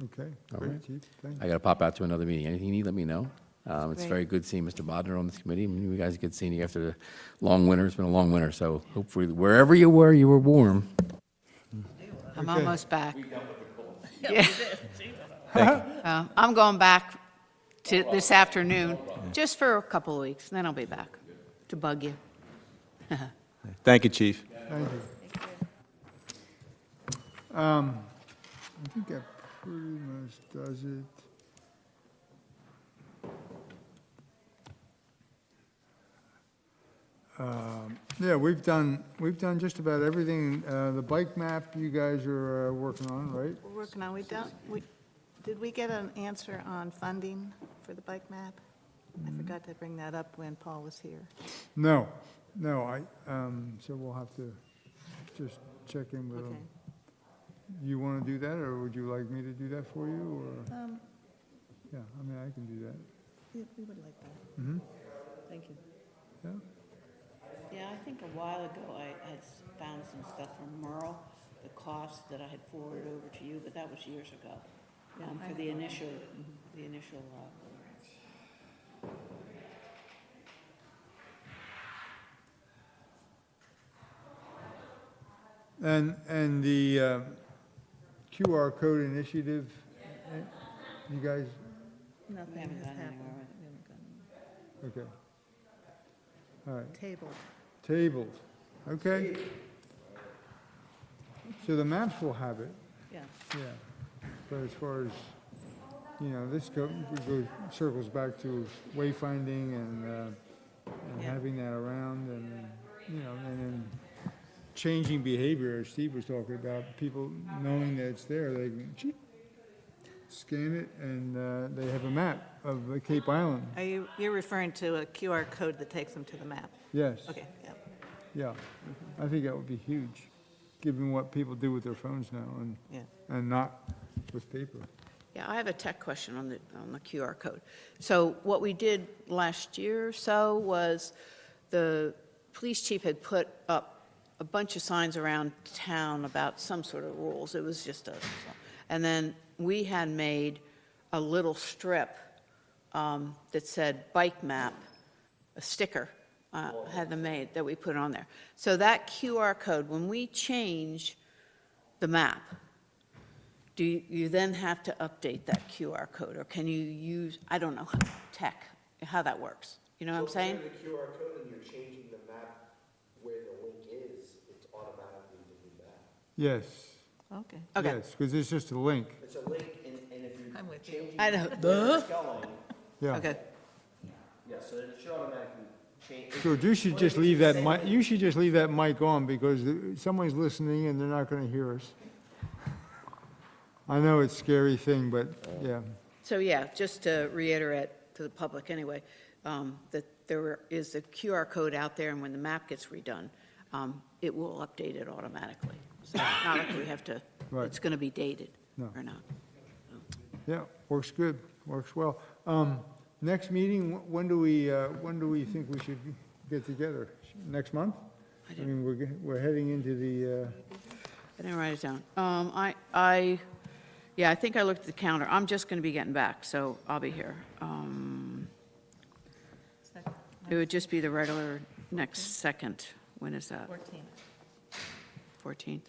Okay, All great, right. Chief, thank I you. got to pop out to another meeting. Anything you need, let me know. It's Great. very good seeing Mr. Bodnar on this committee. I mean, you guys good seeing you after the long winter. It's been a long winter, so hopefully wherever you were warm. I'm Okay. almost back. Yeah. I'm going back to this afternoon, just for a couple of weeks, and then I'll be back to bug you. Thank you, Chief. Thank you. I think that pretty much does it. Yeah, we've done just about everything. The bike map you guys are working on, right? We're working on, did we get an answer on funding for the bike map? I forgot to bring that up when Paul was here. No, so we'll have to just check in with Okay. them. You want to do that, or would you like me to do that for you, or? Yeah, I mean, I can do that. We would like that. Mm-hmm, Thank you. yeah, Yeah, I think a while ago I had found some stuff from Merle, the cost that I had forwarded over to you, but that was years ago. For the initial, and the QR code initiative, you guys, Nothing haven't has gone happened. anywhere We haven't gone okay. All right, Tabled. tabled, okay. So the maps will have it, Yeah. yeah. But as far as, this circles back to wayfinding and Yeah. having that around and, and then changing behavior, as Steve was talking about, people knowing that it's there, they can scan it and they have a map of Cape Island. You're referring to a QR code that takes them to the map? Yes, Okay, yeah. yeah. I think that would be huge, given what people do with their phones now Yeah. and not with paper. Yeah, I have a tech question on the QR code. So what we did last year or so was the police chief had put up a bunch of signs around town about some sort of rules. It was just and then we had made a little strip that said bike map, a sticker, had them made that we put on there. So that QR code, when we change the map, do you then have to update that QR code, or can you use, I don't know, tech, how that works? You know what I'm saying? So if you have the QR code and you're changing the map where the link is, it's automatically doing that. Yes, Okay. Okay. yes, because it's just a link, It's a link, and if you're I'm with you. changing I know. where it's going, yeah. Okay, yeah, so it should automatically change. George, you should just leave that mic, mic on, because someone's listening and they're not going to hear us. I know it's a scary thing, but, yeah. so yeah, just to reiterate to the public anyway, that there is a QR code out there, and when the map gets redone, it will update it automatically. So it's not like we have to, Right. it's going to be dated No. or not. Yeah, works good, works well. Next meeting, when do we think we should get together? Next month? I I mean, we're heading into the, I didn't write it down. I Yeah, I think I looked at the calendar. I'm just going to be getting back, so I'll be here. It would just be the regular next second. When is that? 14. 14th?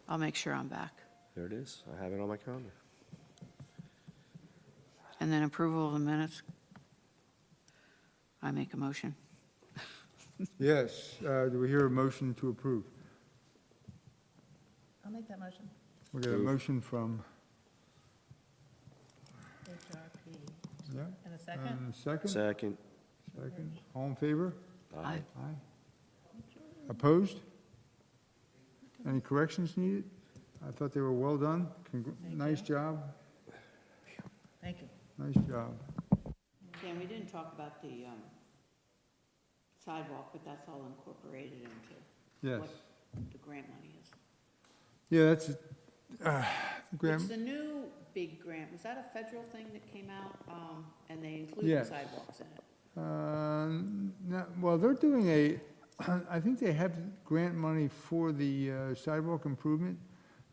I'll make sure I'm back. There it is. I have it on my calendar. And then approval of the minutes? I make a motion. Yes, do we hear a motion to approve? I'll make that motion. We got a motion from, HRP. yeah? And a second? And a second? Second. Second. All in favor? Aye. Aye. Opposed? Any corrections needed? I thought they were well done. Nice job. Thank you. Nice job. Dan, we didn't talk about the sidewalk, but that's all incorporated into Yes. what the grant money is. Yeah, that's, Graham, It's the new big grant. Was that a federal thing that came out, and they included Yes. sidewalks in it? no, well, they're doing a, I think they have grant money for the sidewalk improvement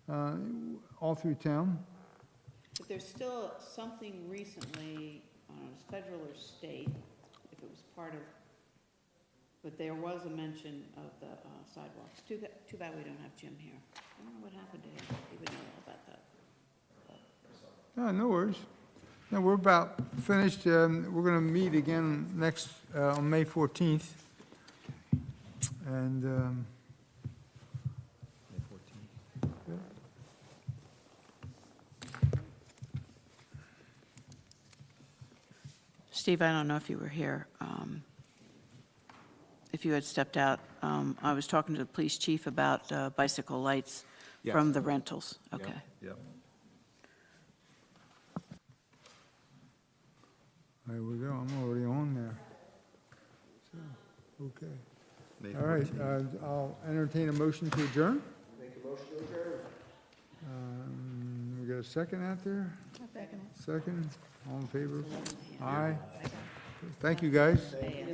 all through town. But there's still something recently, I don't know, it's federal or state, if it was part of, but there was a mention of the sidewalks. Too bad we don't have Jim here. I don't know what happened to him. He would know all about that. No, no worries. No, we're about finished. We're going to meet again next, on May 14th. And, Steve, I don't know if you were here. If you had stepped out, I was talking to the police chief about bicycle lights from the rentals. Okay. Yep. there we go. I'm already on there. So, okay. All right, I'll entertain a motion to adjourn. Make a motion to adjourn. We got a second out there? Second. Second, all in favor? Aye. Thank you, guys. They,